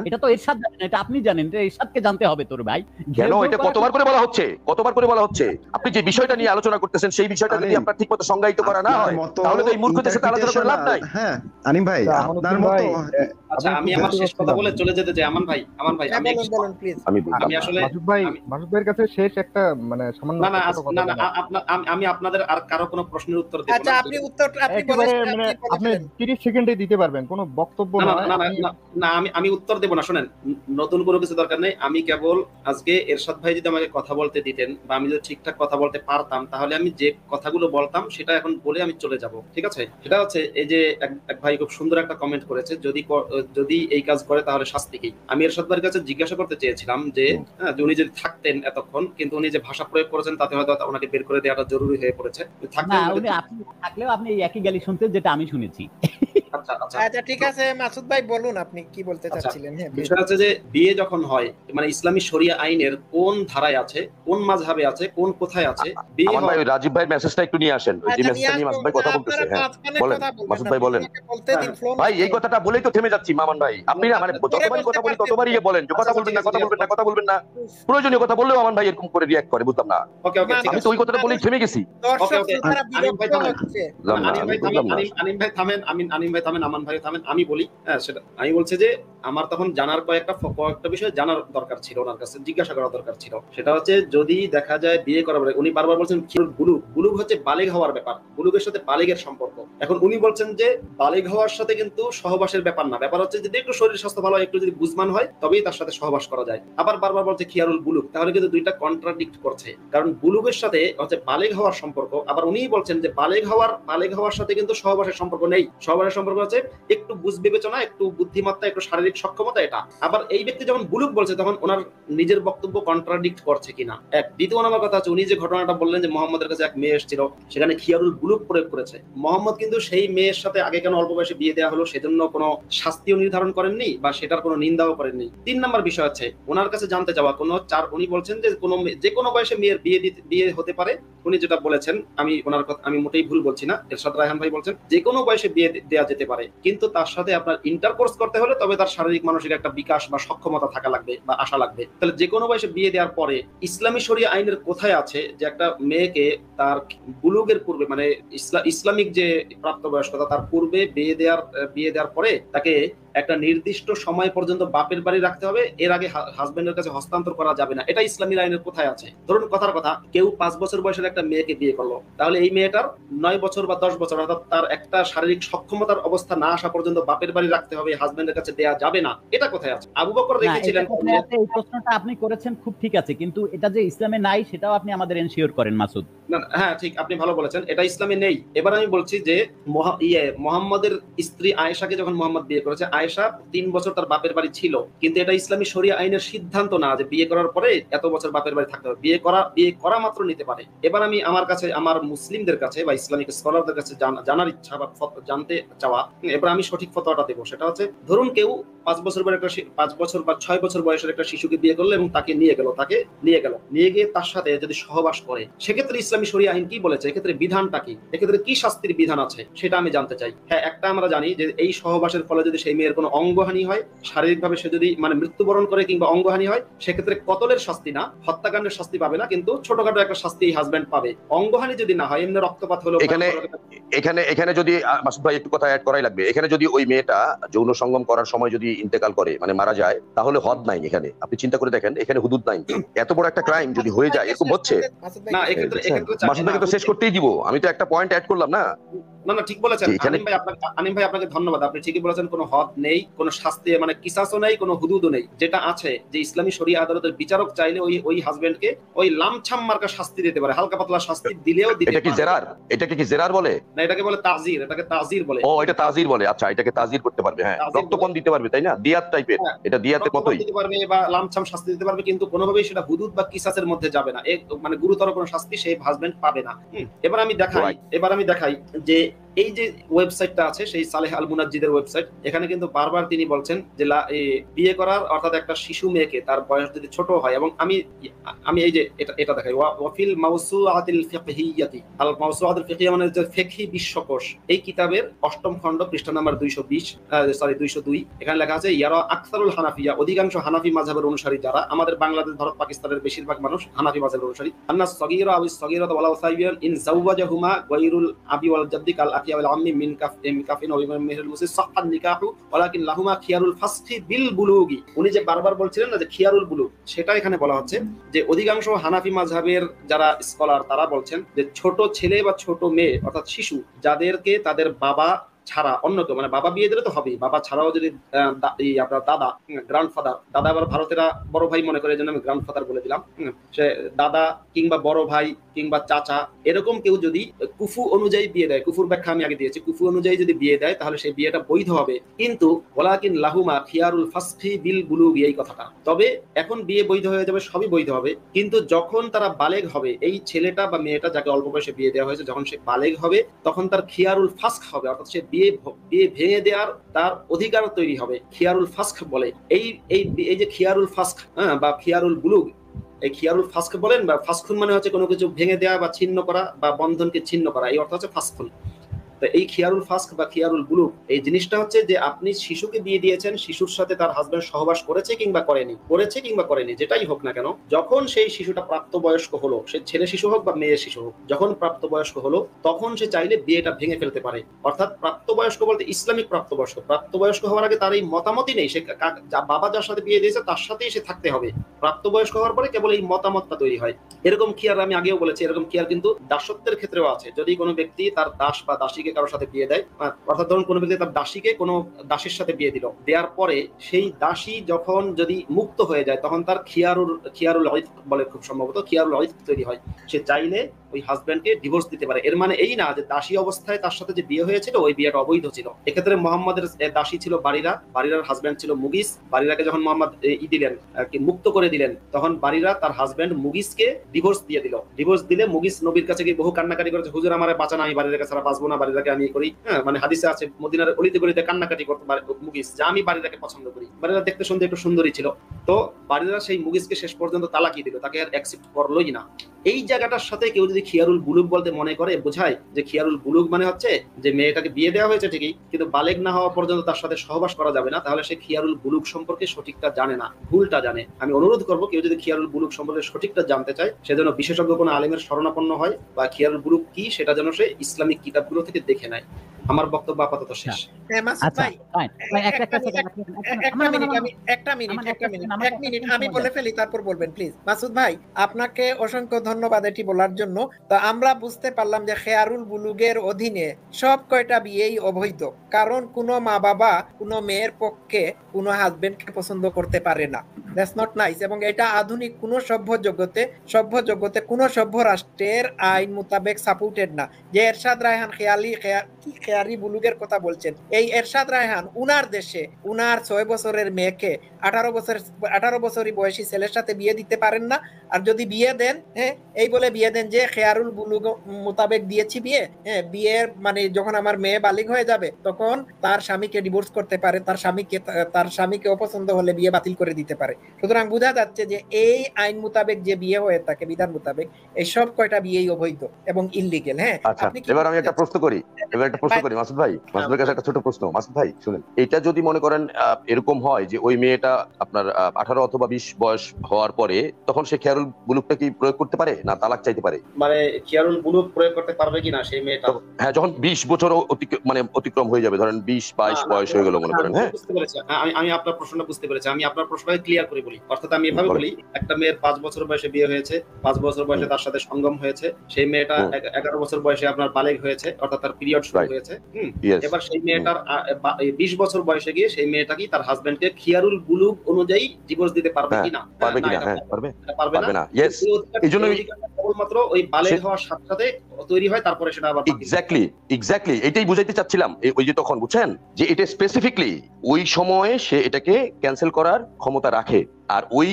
এটা তো এরশাদ জানেন, এটা আপনি জানেন, এটা এরশাদকে জানতে হবে তোর ভাই। কেন এটা কতবার করে বলা হচ্ছে, কতবার করে বলা হচ্ছে? আপনি যে বিষয়টা নিয়ে আলোচনা করতেছেন, সেই বিষয়টা যদি আপনার ঠিকমতো সংজ্ঞায়িত করা না হয়, তাহলে তো এই মূর্খদের সাথে আলোচনা করে লাভ নাই। হ্যাঁ আনিম ভাই, আপনার মতো। আচ্ছা, আমি আমার শেষ কথা বলে চলে যেতে চাই। আমান ভাই, আমি আসলে মাসুদ ভাইয়ের কাছে শেষ একটা মানে সামান্য আমি আপনাদের আর কারো কোনো প্রশ্নের উত্তর দেব না। আচ্ছা, আপনি উত্তর আপনি 30 সেকেন্ডে দিতে পারবেন, কোনো বক্তব্য না। আমি উত্তর দেব না। শুনেন, নতুন কোনো কিছু দরকার নেই। আমি কেবল আজকে এরশাদ ভাই যদি আমাকে কথা বলতে দিতেন, বা আমি যদি ঠিকঠাক কথা বলতে পারতাম, তাহলে আমি যে কথাগুলো বলতাম সেটা এখন বলে আমি চলে যাব। ঠিক আছে? সেটা হচ্ছে এই যে এক ভাই খুব সুন্দর একটা কমেন্ট করেছে, যদি এই কাজ করে তাহলে শাস্তি কি। আমি এরশাদ ভাইয়ের কাছে জিজ্ঞাসা করতে চেয়েছিলাম যে উনি যদি থাকতেন এতক্ষণ, কিন্তু উনি যে ভাষা প্রয়োগ করেছেন তাতে হয়তো ওনাকে বের করে দেওয়াটা জরুরি হয়ে পড়েছে। থাকলেও আপনি এই একই গালি শুনতেন যেটা আমি শুনেছি। আচ্ছা আচ্ছা আচ্ছা ঠিক আছে মাসুদ ভাই বলুন আপনি কি বলতে আচ্ছা, চাচ্ছিলেন। হ্যাঁ বিষয় হচ্ছে যে বিয়ে যখন হয় মানে ইসলামী শরিয়া আইনের কোন ধারায় আছে, কোন মাযহাবে আছে, কোন কোথায় আছে বিয়ে আমান ভাই হয়। ওই রাজীব ভাই মেসেজটা একটু নিয়ে আসেন, ওই যে আচ্ছা নিয়ে মেসেজটা নিয়ে আসবো, মাসুদ ভাই কথা বলতেছে। আপনারা হ্যাঁ মাঝখানে বলেন কথা বলবেন মাসুদ না, ভাই বলেন। আমাকে বলতে দিন, ফ্লো ভাই এই নষ্ট হবে। কথাটা বলেই তো থেমে যাচ্ছি মামান ভাই, আপনি না মানে যতবারই কথা বলি ততবারই ইয়ে বলেন যে কথা বলবেন না কথা বলবেন না কথা বলবেন না, প্রয়োজনীয় কথা বললেও আমান ভাই এরকম করে রিয়াক্ট করে, বুঝলাম না। ওকে ওকে ঠিক আমি আছে। তো ওই কথাটা বলেই থেমে গেছি। ওকে দর্শক ওকে শ্রোতারা আনিম ভাই বিরক্ত থামেন, হচ্ছে। বুঝলাম না, আনিম আমি ভাই থামেন, বুঝলাম না। আনিম ভাই থামেন, আনিম ভাই থামেন, আমান ভাই থামেন, আমি বলি। হ্যাঁ সেটা আমি বলছি যে আমার তখন জানার কয়েকটা বিষয় জানার দরকার ছিল, ওনার কাছে জিজ্ঞাসা করা দরকার ছিল। সেটা হচ্ছে যদি দেখা যায় বিয়ে করার পরে, উনি বারবার বলছেন কি বুলুগ হচ্ছে বালেগ হওয়ার ব্যাপার, বুলুগের সাথে বালেগের সম্পর্ক। এখন উনি বলছেন যে বালেগ হওয়ার সাথে কিন্তু সহবাসের ব্যাপার না, ব্যাপার হচ্ছে যদি একটু শরীর স্বাস্থ্য ভালো হয়, একটু যদি বুঝমান হয় তবেই তার সাথে সহবাস করা যায়। আবার বারবার বলছে খিয়ারুল বুলুগ, তাহলে কিন্তু দুইটা কন্ট্রাডিক্ট করছে, কারণ বুলুগের সাথে হচ্ছে বালেগ হওয়ার সম্পর্ক, আবার উনিই বলছেন যে বালেগ হওয়ার সাথে কিন্তু সহবাসের সম্পর্ক নেই। সহবাসের সম্পর্ক হচ্ছে একটু বুঝ বিবেচনা, একটু বুদ্ধিমত্তা, একটু শারীরিক সক্ষমতা, এটা। আবার এই ব্যক্তি যখন বুলুগ বলছে তখন ওনার নিজের বক্তব্য কন্ট্রাডিক্ট করছে কিনা। এক দ্বিতীয় নম্বর কথা হচ্ছে উনি যে ঘটনাটা বললেন যে মোহাম্মদের কাছে এক মেয়ে এসেছিল, সেখানে খিয়ারুল বুলুগ প্রয়োগ করেছে। মোহাম্মদ কিন্তু সেই মেয়ের সাথে আগে কেন অল্প বয়সে বিয়ে দেওয়া হলো সেজন্য কোনো শাস্তিও নির্ধারণ করেননি বা সেটার কোনো নিন্দাও করেননি। 3 নম্বর বিষয় হচ্ছে ওনার কাছে জানতে যাওয়া উনি বলছেন যে যে কোনো বয়সে মেয়ের বিয়ে হতে পারে। উনি যেটা বলেছেন আমি ওনার কথা আমি মোটেই ভুল বলছি না, এরশাদ রায়হান ভাই বলছেন যে কোনো বয়সে বিয়ে দেওয়া যেতে পারে, কিন্তু তার সাথে আপনার ইন্টারকোর্স করতে হলে তবে তার শারীরিক মানসিক একটা বিকাশ বা সক্ষমতা থাকা লাগবে বা আশা লাগবে। তাহলে যে কোনো বয়সে বিয়ে দেওয়ার পরে ইসলামী শরিয়া আইনের কোথায় আছে যে একটা মেয়েকে তার বুলুগের পূর্বে মানে ইসলামিক যে প্রাপ্তবয়স্কতা তার পূর্বে বিয়ে দেওয়ার পরে তাকে একটা নির্দিষ্ট সময় পর্যন্ত বাপের বাড়ি রাখতে হবে, এর আগে হাজবেন্ডের কাছে হস্তান্তর করা যাবে না, এটা ইসলামী আইনের কোথায় আছে? ধরুন কথার কথা কেউ 5 বছর বয়সের একটা মেয়েকে বিয়ে করলো, তাহলে এই মেয়েটার 9 বছর বা 10 বছর অর্থাৎ তার একটা শারীরিক সক্ষমতার অবস্থা না আসা পর্যন্ত বাপের বাড়ি রাখতে হবে, হাজবেন্ডের কাছে দেয়া যাবে না, এটা কোথায় আছে? আবু বকর রেখেছিলেন। এই প্রশ্নটা আপনি করেছেন খুব ঠিক আছে, কিন্তু এটা যে ইসলামে নাই সেটাও আপনি আমাদের এনশিওর করেন মাসুদ। না হ্যাঁ ঠিক, আপনি ভালো বলেছেন, এটা ইসলামে নেই। এবার আমি বলছি যে মোহাম্মদের স্ত্রী আয়েশাকে যখন মোহাম্মদ বিয়ে করেছে, আয়েশা 3 বছর তার বাপের বাড়ি ছিল, কিন্তু এটা ইসলামী শরিয়া আইনের সিদ্ধান্ত না যে বিয়ে করার পরে এত বছর বাপের বাড়ি থাকতে হবে, বিয়ে করা মাত্র নিতে পারে। এবার আমি আমার মুসলিমদের কাছে বা ইসলামিক স্কলারদের কাছে জানার ইচ্ছা বা জানতে চাওয়া, এবার আমি সঠিক ফতোয়াটা দেবো। সেটা হচ্ছে ধরুন কেউ 5 বছর বা 6 বছর বয়সের একটা শিশুকে বিয়ে করলো এবং তাকে নিয়ে গিয়ে তার সাথে যদি সহবাস করে, সেক্ষেত্রে ইসলামী শরিয়া আইন কি বলেছে, এক্ষেত্রে বিধানটা কি, এক্ষেত্রে কি শাস্তির বিধান আছে সেটা আমি জানতে চাই। হ্যাঁ একটা আমরা জানি যে এই সহবাসের ফলে যদি সেই মেয়ের কোনো অঙ্গহানি হয়, শারীরিকভাবে সে যদি মানে মৃত্যুবরণ করে কিংবা অঙ্গহানি হয়, সেক্ষেত্রে কতলের শাস্তি না, হত্যাকাণ্ডের শাস্তি পাবে না, কিন্তু ছোটখাটো একটা শাস্তি হাজবেন্ড পাবে। অঙ্গহানি যদি না হয়, এমনি রক্তপাত হলো এখানে যদি মাসুদ ভাই একটু কথা অ্যাড করাই লাগবে, এখানে যদি ওই মেয়েটা যৌন সঙ্গম করার সময় যদি ইন্তেকাল করে মানে মারা যায়, তাহলে হদ নাই। এখানে আপনি চিন্তা করে দেখেন, এখানে হুদুদ নাই। এত বড় একটা ক্রাইম যদি হয়ে যায়, এরকম হচ্ছে না, এক্ষেত্রে মাসুদ ভাইকে তো শেষ করতেই দিব, আমি তো একটা পয়েন্ট অ্যাড করলাম না। না ঠিক বলেছেন আনিম ভাই, আপনাকে ধন্যবাদ, আপনি ঠিকই বলেছেন, কোনো হদ নেই, কোনো শাস্তি মানে কিসাসও নেই, কোনো হুদুদও নেই। যেটা আছে যে ইসলামী শরিয়া আদালতের বিচারক চাইলে ওই হাজবেন্ডকে ওই লামছাম মার্কা শাস্তি দিতে পারে, হালকা পাতলা শাস্তি দিলেও দিতে পারে। এটাকে কি জেরার বলে? না এটাকে বলে তাজির, এটাকে তাজির বলে। ও এটা তাজির বলে, আচ্ছা এটাকে তাজির করতে পারবে। হ্যাঁ রক্তপণ দিতে পারবে, তাই না? দিয়াত টাইপের, এটা দিয়াতের মতোই দিতে পারবে বা লামছাম শাস্তি দিতে পারবে, কিন্তু কোনোভাবেই সেটা হুদুদ বা কিসাসের মধ্যে যাবে না, মানে গুরুতর কোনো শাস্তি সেই হাজবেন্ড পাবে না। এবার আমি দেখাই যে এই যে ওয়েবসাইটটা আছে সেই সালেহ আল মুনাজ্জিদের ওয়েবসাইট, এখানে কিন্তু বারবার তিনি বলছেন যে বিয়ে করার অর্থাৎ একটা শিশু মেয়েকে তার বয়স যদি ছোট হয়, এবং আমি এই যে এটা দেখাই, ওয়াফিল মাওসুআতিল ফিকহিয়াতি, আল মাওসুআতুল ফিকহিয়া মানে যে ফিকহি বিশ্বকোষ, এই কিতাবের 8ম খণ্ড পৃষ্ঠা নাম্বার 202, এখানে লেখা আছে ইয়ারা আকসারুল হানাফিয়া, অধিকাংশ হানাফি মাযহাবের অনুসারী যারা, আমাদের বাংলাদেশ ভারত পাকিস্তানের বেশিরভাগ মানুষ হানাফি মাযহাবের অনুসারী, আন্নাস সগীরা আও সগীরাত ওয়ালা সাইবিয়ান ইন যাওয়াজাহুমা গায়রুল আবি ওয়াল জাদ্দি কাল আকিয়াল আম্মি মিন কাফিন ওয়া মিহিল মুসি সাহান নিকাহু ওয়ালাকিন লাহুমা খিয়ারুল ফাসখি বিল বুলুগি। উনি যে বারবার বলছিলেন না যে খিয়ারুল বুলুগ, সেটা এখানে বলা হচ্ছে যে অধিকাংশ হানাফি মাযহাবের যারা স্কলার তারা বলছেন যে ছোট ছেলে বা ছোট মেয়ে অর্থাৎ শিশু যাদেরকে তাদের বাবা ছাড়া অন্য কেউ, মানে বাবা বিয়ে দিলে তো হবেই, বাবা ছাড়াও যদি আপনার দাদা গ্র্যান্ডফাদার, দাদা আবার ভারতেরা বড় ভাই মনে করে, এই জন্য আমি গ্র্যান্ডফাদার বলে দিলাম, সে দাদা কিংবা বড় ভাই কিংবা চাচা এরকম কেউ যদি কুফু অনুযায়ী বিয়ে দেয়, কুফুর ব্যাখ্যা আমি আগে দিয়েছি, কুফু অনুযায়ী যদি বিয়ে দেয় তাহলে সেই বিয়েটা বৈধ হবে, কিন্তু ওয়ালাকিন লাহুমা খিয়ারুল ফাসখি বিল বুলুগি, এই কথাটা। তবে এখন বিয়ে বৈধ হয়ে যাবে, সবই বৈধ হবে, কিন্তু যখন তারা বালেগ হবে, এই ছেলেটা বা মেয়েটা যাকে অল্প বয়সে বিয়ে দেওয়া হয়েছে যখন সে বালেগ হবে, তখন তার খিয়ারুল ফাসখ হবে, অর্থাৎ সে বিয়ে ভেঙে দেওয়ার তার অধিকার তৈরি হবে। খিয়ারুল ফাস্ক বলে, এই যে খিয়ারুল ফাস্ক বা খিয়ারুল বুলুগ, এই খিয়ারুল ফাস্ক বলেন বা ফাসখুন মানে হচ্ছে কোনো কিছু ভেঙে দেওয়া বা ছিন্ন করা বা বন্ধনকে ছিন্ন করা, এই অর্থ হচ্ছে ফাসখুন। তো এই খিয়ারুল ফাস্ক বা খিয়ারুল বুলুগ এই জিনিসটা হচ্ছে যে আপনি শিশুকে বিয়ে দিয়েছেন, শিশুর সাথে তার হাজবেন্ড সহবাস করেছে কিংবা করেনি, যেটাই হোক না কেন, যখন সেই শিশুটা প্রাপ্তবয়স্ক হলো, সে ছেলে শিশু হোক বা মেয়ে শিশু হোক, যখন প্রাপ্তবয়স্ক হলো তখন সে চাইলে বিয়েটা ভেঙে ফেলতে পারে। অর্থাৎ প্রাপ্তবয়স্ক বলতে ইসলামিক প্রাপ্তবয়স্ক হওয়ার আগে তার এই মতামতই নেই, সে বাবা যার সাথে বিয়ে দিয়েছে তার সাথেই সে থাকতে হবে। প্রাপ্তবয়স্ক হওয়ার পরে কেবল এই মতামতটা তৈরি হয়। এরকম খিয়ার আমি আগেও বলেছি, এরকম খিয়ার কিন্তু দাসত্বের ক্ষেত্রেও আছে। যদি কোনো ব্যক্তি তার দাস বা দাসীকে কারোর সাথে বিয়ে দেয়, অর্থাৎ ধরুন কোনো ব্যক্তি তার দাসীকে কোনো দাসীর সাথে বিয়ে দিল, দেওয়ার পরে সেই দাসী যখন যদি মুক্ত হয়ে যায় তখন তার খিয়ারুল ইতক বলে, খুব সম্ভবত খিয়ারুল ইতক তৈরি হয়। সে চাইলে ওই হাজবেন্ডকে ডিভোর্স দিতে পারে। এর মানে এই না যে দাসী অবস্থায় তার সাথে যে বিয়ে হয়েছিল ওই বিয়েটা অবৈধ ছিল। এক্ষেত্রে মোহাম্মদের দাসী ছিল বারিরার হাজবেন্ড ছিল মুগিস। বারিরাকে যখন মোহাম্মদ দিলেন, মুক্ত করে দিলেন, তখন বারিরা তার হাজবেন্ড মুগিসকে ডিভোর্স দিয়ে দিল। ডিভোর্স দিলে মুগিস নবীর কাছে গিয়ে বহু কান্নাকাটি করেছে, হুজুর আমারে বাঁচান, আমি বারিরাকে ছাড়া বাঁচবো না, বারিরাকে আমি করি। মানে হাদিসে আছে মদিনার অলিতে গলিতে কান্নাকাটি করতে মুগিস, যা আমি বারিরাকে পছন্দ করি। বারিরা দেখতে শুনতে একটু সুন্দরী ছিল, তো বারিরা সেই মুগিসকে শেষ পর্যন্ত তালাকি দিল, তাকে আর অ্যাকসেপ্ট করলোই না। এই জায়গাটার সাথে কেউ যদি খিয়ারুল বুলুগ বলতে মনে করে, বোঝায় যে খিয়ারুল বুলুগ মানে হচ্ছে যে মেয়েটাকে বিয়ে দেওয়া হয়েছে ঠিকই, কিন্তু বালেগ না হওয়া পর্যন্ত তার সাথে সহবাস করা যাবে না, তাহলে সে খিয়ারুল বুলুগ সম্পর্কে সঠিকটা জানে না, ভুলটা জানে। আমি অনুরোধ করবো কেউ যদি খিয়ারুল বুলুগ সম্পর্কে সঠিকটা জানতে চায়, সেজন্য বিশেষজ্ঞ কোনো আলেমের শরণাপন্ন হয়, বা খিয়ারুল বুলুগ কি সেটা যেন সে ইসলামিক কিতাবগুলো থেকে দেখে নেয়। আমার বক্তব্য আপাতত শেষ। আমি বলে ফেলি, তারপর বলবেন প্লিজ। মাসুদ ভাই, আপনাকে অসংখ্য ধন্যবাদ এটি বলার জন্য। তো আমরা বুঝতে পারলাম যে খেয়ারুল বুলুগের অধীনে সব কয়টা বিয়েই অবৈধ, কারণ কোনো মা বাবা কোনো মেয়ের পক্ষে কোনো হাজবেন্ডকে পছন্দ করতে পারে না। That's not nice. এবং এটা আধুনিক কোনো সভ্য জগতে কোনো সভ্য রাষ্ট্রের আইন মোতাবেক সাপোর্টেড না। যে এরশাদ রায়হান খেয়ারি বুলুগের কথা বলছেন, এই এরশাদ রায়হান উনার দেশে উনার 6 বছরের মেয়েকে 18 বছরই বয়সী ছেলের সাথে বিয়ে দিতে পারেন না। আর যদি বিয়ে দেন, এই বলে বিয়ে দেন যে খেয়ারুল বুলুগ মোতাবেক দিয়েছি বিয়ে, বিয়ের মানে যখন আমার মেয়ে বালিগ হয়ে যাবে তখন তার স্বামীকে ডিভোর্স করতে পারে, তার স্বামীকে অপছন্দ হলে বিয়ে বাতিল করে দিতে পারে। সুতরাং বোঝা যাচ্ছে যে এই আইন মোতাবেক যে বিয়ে হয়ে থাকে, বিধান মোতাবেক, এই সব কয়টা বিয়েই অবৈধ এবং ইললিগেল। আচ্ছা, এবার আমি একটা প্রশ্ন করি মাসুদ ভাই, মাসুদের কাছে একটা ছোট প্রশ্ন। মাসুদ ভাই শুনেন, এটা যদি মনে করেন এরকম হয় যে ওই মেয়েটা আপনার 18 অথবা 20 বয়স হওয়ার পরে, তখন সে খিয়ারুল বুলুগটা কি প্রয়োগ করতে পারে না তালাক চাইতে পারে? মানে খিয়ারুল বুলুগ প্রয়োগ করতে পারবে কিনা সেই মেয়েটা? হ্যাঁ, যখন 20 বছর অতিক্রম হয়ে যাবে, ধরেন 20-22 বয়স হয়ে গেল মনে করেন। হ্যাঁ, বুঝতে পেরেছি, আমি আপনার প্রশ্নটা বুঝতে পেরেছি। আমি আপনার প্রশ্নটাকে ক্লিয়ার করে বলি। অর্থাৎ আমি এভাবে বলি, একটা মেয়ের 5 বছর বয়সে বিয়ে হয়েছে, 5 বছর বয়সে তার সাথে সঙ্গম হয়েছে, সেই মেয়েটা 11 বছর বয়সে আপনার বালেগ হয়েছে, অর্থাৎ তার পিরিয়ড শুরু হয়েছে। এবার সেই মেয়েটার 20 বছর বয়সে গিয়ে সেই মেয়েটা কি তার হাজবেন্ডকে খিয়ারুল বুলুগ অনুযায়ী ডিভোর্স দিতে পারবে কিনা? পারবে না। ইয়েস, এইজন্য কেবলমাত্র ওই বালেগ হওয়ার সাথে সাথে তৈরি হয়, তারপরে সেটা আবার এক্স্যাক্টলি এটাই বুঝাইতে চাচ্ছিলাম। ওই যে তখন বুঝছেন যে এটা স্পেসিফিকলি ওই সময়ে সে এটাকে ক্যান্সেল করার ক্ষমতা রাখে, আর ওই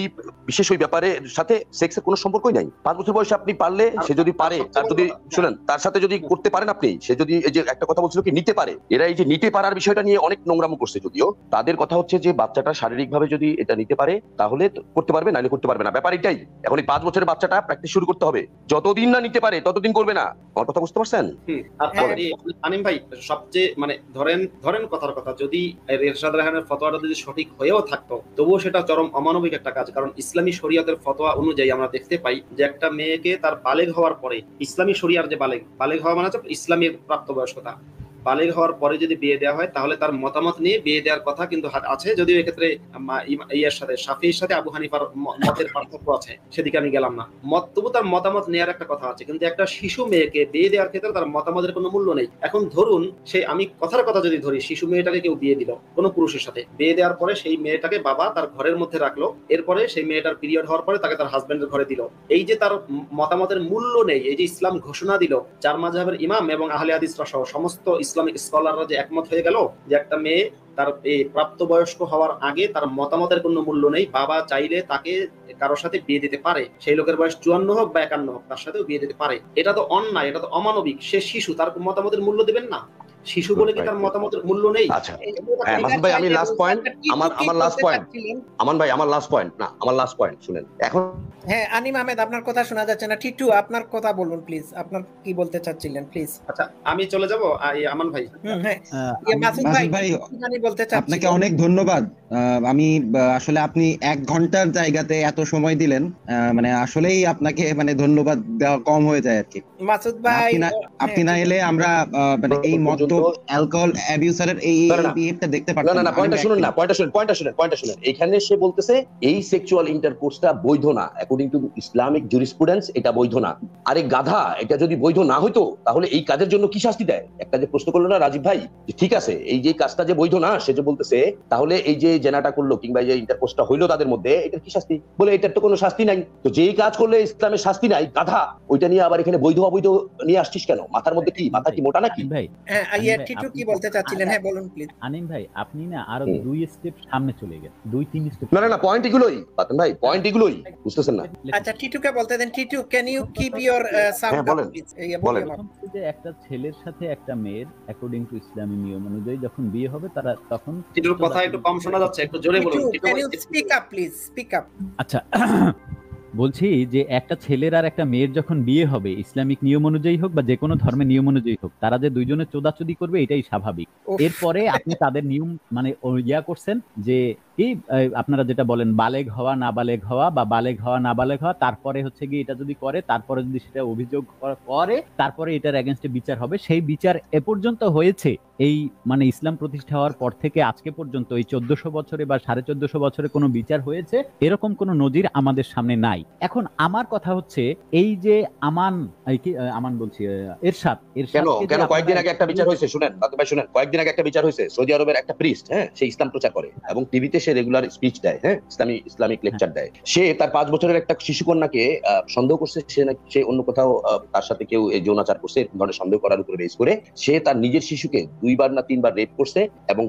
বিশেষ ওই ব্যাপারের সাথে সেক্সের কোনো সম্পর্কই নাই। 5 বছর বয়সে আপনি পারলে, সে যদি পারে, আর যদি শুনেন তার সাথে যদি করতে পারেন আপনি, সে যদি এই যে একটা কথা বলছিল কি নিতে পারে, এরা এই যে নিতে পারার বিষয়টা নিয়ে অনেক নোংরামো করছে। যদিও তাদের কথা হচ্ছে যে বাচ্চাটা শারীরিক ভাবে যদি এটা নিতে পারে তাহলে করতে পারবে, নাহলে করতে পারবে না। ব্যাপার এটাই। এখন এই 5 বছরের বাচ্চাটা প্র্যাকটিস শুরু করতে হবে, যতদিন না নিতে পারে ততদিন করবে না। আমার কথা বুঝতে পারছেন? আনিম ভাই, সবচেয়ে মানে ধরেন কথার কথা, যদি এরশাদ রায়হানের ফতোয়াটা যদি সঠিক হয়েও থাকতো, তবুও সেটা চরম অমানবিক একটা কাজ। কারণ ইসলামী শরিয়তের ফতোয়া অনুযায়ী আমরা দেখতে পাই যে একটা মেয়েকে তার বালেগ হওয়ার পরে, ইসলামী শরিয়ার যে বালেগ হওয়া মানে হচ্ছে ইসলামের প্রাপ্তবয়স্কতা, বালেগ হওয়ার পরে যদি বিয়ে দেওয়া হয় তাহলে তার মতামত নিয়ে বিয়ে দেওয়ার কথা কিন্তু আছে। যদিও এক্ষেত্রে ইয়ার সাথে শাফিঈর সাথে আবু হানিফার মতের পার্থক্য আছে, সেদিকে আমি গেলাম না। তবু তার মতামত নেওয়ার একটা কথা আছে। কিন্তু একটা শিশু মেয়েকে বিয়ে দেওয়ার ক্ষেত্রে তার মতামতের কোনো মূল্য নেই। এখন ধরুন আমি কথার কথা যদি ধরি, শিশু মেয়েটাকে কেউ বিয়ে দিল কোনো পুরুষের সাথে, বিয়ে দেওয়ার পরে সেই মেয়েটাকে বাবা তার ঘরের মধ্যে রাখলো, এরপরে সেই মেয়েটার পিরিয়ড হওয়ার পরে তাকে তার হাজবেন্ডের ঘরে দিল। এই যে তার মতামতের মূল্য নেই, এই যে ইসলাম ঘোষণা দিল, চার মাযহাবের ইমাম এবং আহলে হাদিসরা সহ সমস্ত ইসলামিক স্কলাররা যে একমত হয়ে গেল যে একটা মেয়ে তার এই প্রাপ্তবয়স্ক হওয়ার আগে তার মতামতের কোনো মূল্য নেই, বাবা চাইলে তাকে কারোর সাথে বিয়ে দিতে পারে, সেই লোকের বয়স 54 হোক বা 51 হোক, তার সাথেও বিয়ে দিতে পারে। এটা তো অন্যায়, এটা তো অমানবিক। সে শিশু, তার মতামতের মূল্য দিবেন না? শিশু বলে কি তার মতামতের মূল্য নেই? আচ্ছা হ্যাঁ মাসুদ ভাই, আমি লাস্ট পয়েন্ট, আমার লাস্ট পয়েন্ট, আমান ভাই আমার লাস্ট পয়েন্ট, না আমার লাস্ট পয়েন্ট শুনেন এখন। হ্যাঁ আনিম আহমেদ, আপনার কথা শোনা যাচ্ছে না। টিটু আপনার কথা বলুন প্লিজ, আপনার কি বলতে চাচ্ছিলেন প্লিজ। আচ্ছা আমি চলে যাব আমান ভাই। হ্যাঁ মাসুদ ভাই বলতে চাচ্ছি। আপনাকে অনেক ধন্যবাদ। আমি আসলে আপনি 1 ঘন্টার জায়গাতে এত সময় দিলেন, মানে আসলেই আপনাকে মানে ধন্যবাদ দেওয়া কম হয়ে যায় আর কি। মাসুদ ভাই আপনি না এলে আমরা মানে এই মদ্য অ্যালকোহল অ্যাবিউসারের এই বিহেভটা দেখতে পারতাম না পয়েন্টটা শুনুন না, পয়েন্টটা শুনুন। এখানে সে বলতেছে এই সেক্সুয়াল ইন্টারকোর্সটা বৈধ না, অ্যাকর্ডিং টু ইসলামিক জুরিসপ্রুডেন্স এটা বৈধ না। আরে গাধা, এটা যদি বৈধ না হইতো তাহলে এই কাজের জন্য কি শাস্তি দেয়? একটা যে প্রশ্ন করলো না রাজীব ভাই, যে ঠিক আছে এই যে কাজটা যে বৈধ না, সে যে বলতেছে তাহলে এই যে জেনাটা করলো কিংবা এই যে ইন্টারকোর্সটা হইলো তাদের মধ্যে, এটার কি শাস্তি? বলে এটার তো কোনো শাস্তি নাই। তো যেই কাজ করলে ইসলামের শাস্তি নাই, গাধা, ওইটা নিয়ে আবার এখানে বৈধ অবৈধ নিয়ে আসছিস কেন? মাথার মধ্যে কি, মাথা কি মোটা নাকি? ভাই হ্যাঁ টিটু কি বলতে চাচ্ছিলেন? হ্যাঁ বলুন প্লিজ। আনিম ভাই আপনি না আরো 2 স্টেপ সামনে চলে গেছেন, 2-3 স্টেপ। না পয়েন্ট এগুলোই বাতন ভাই, পয়েন্ট এগুলোই, বুঝতেছেন না? আচ্ছা টিটুকে বলতে দেন। Titu can you keep your sound up please? বলেন। যে একটা ছেলের সাথে একটা মেয়ের অ্যাকর্ডিং টু ইসলামী নিয়ম অনুযায়ী যখন বিয়ে হবে, তারা তখন টিটুর কথা একটু কম শোনা যাচ্ছে, একটু জোরে বলুন। Can you speak up please, speak up. আচ্ছা বলছি যে একটা ছেলের আর একটা মেয়ের যখন বিয়ে হবে, ইসলামিক নিয়ম অনুযায়ী হোক বা যে কোনো ধর্মের নিয়ম অনুযায়ী হোক, তারা যে দুইজনে চোদাচুদি করবে এটাই স্বাভাবিক। এরপরে আপনি তাদের নিয়ম মানে ইয়া করছেন যে কি আপনারা যেটা বলেন বালেগ হওয়া নাবালেগ হওয়া বা বালেগ হওয়া নাবালেগ হওয়া, তারপরে হচ্ছে কি এটা যদি করে, তারপরে যদি সেটা অভিযোগ করে, তারপরে এটার এগেইনস্টে বিচার হবে। সেই বিচার এ পর্যন্ত হয়েছে এই মানে ইসলাম প্রতিষ্ঠা হওয়ার পর থেকে আজকে পর্যন্ত এই 1400 বছরে বা 1450 বছরে কোনো বিচার হয়েছে এরকম কোনো নজির আমাদের সামনে নাই। এখন আমার কথা হচ্ছে এই যে আমান বলছি এরশাদ কেন কয়েকদিন আগে একটা বিচার হয়েছে, শুনেন বাতন ভাই শুনেন, কয়েকদিন আগে একটা বিচার হয়েছে। সৌদি আরবের একটা প্রিস্ট, হ্যাঁ, সে ইসলাম প্রচার করে এবং টিভিতে সে রেগুলার স্পিচ দেয়, হ্যাঁ, ইসলামিক লেকচার দেয়। সে তার 5 বছরের একটা শিশু কন্যাকে সন্দেহ করছে সে অন্য কোথাও তার সাথে কেউ যৌনাচার করছে, এরকম ধরনের সন্দেহ করার উপরে বেস করে সে তার নিজের শিশুকে 2 বার না 3 বার রেপ করছে এবং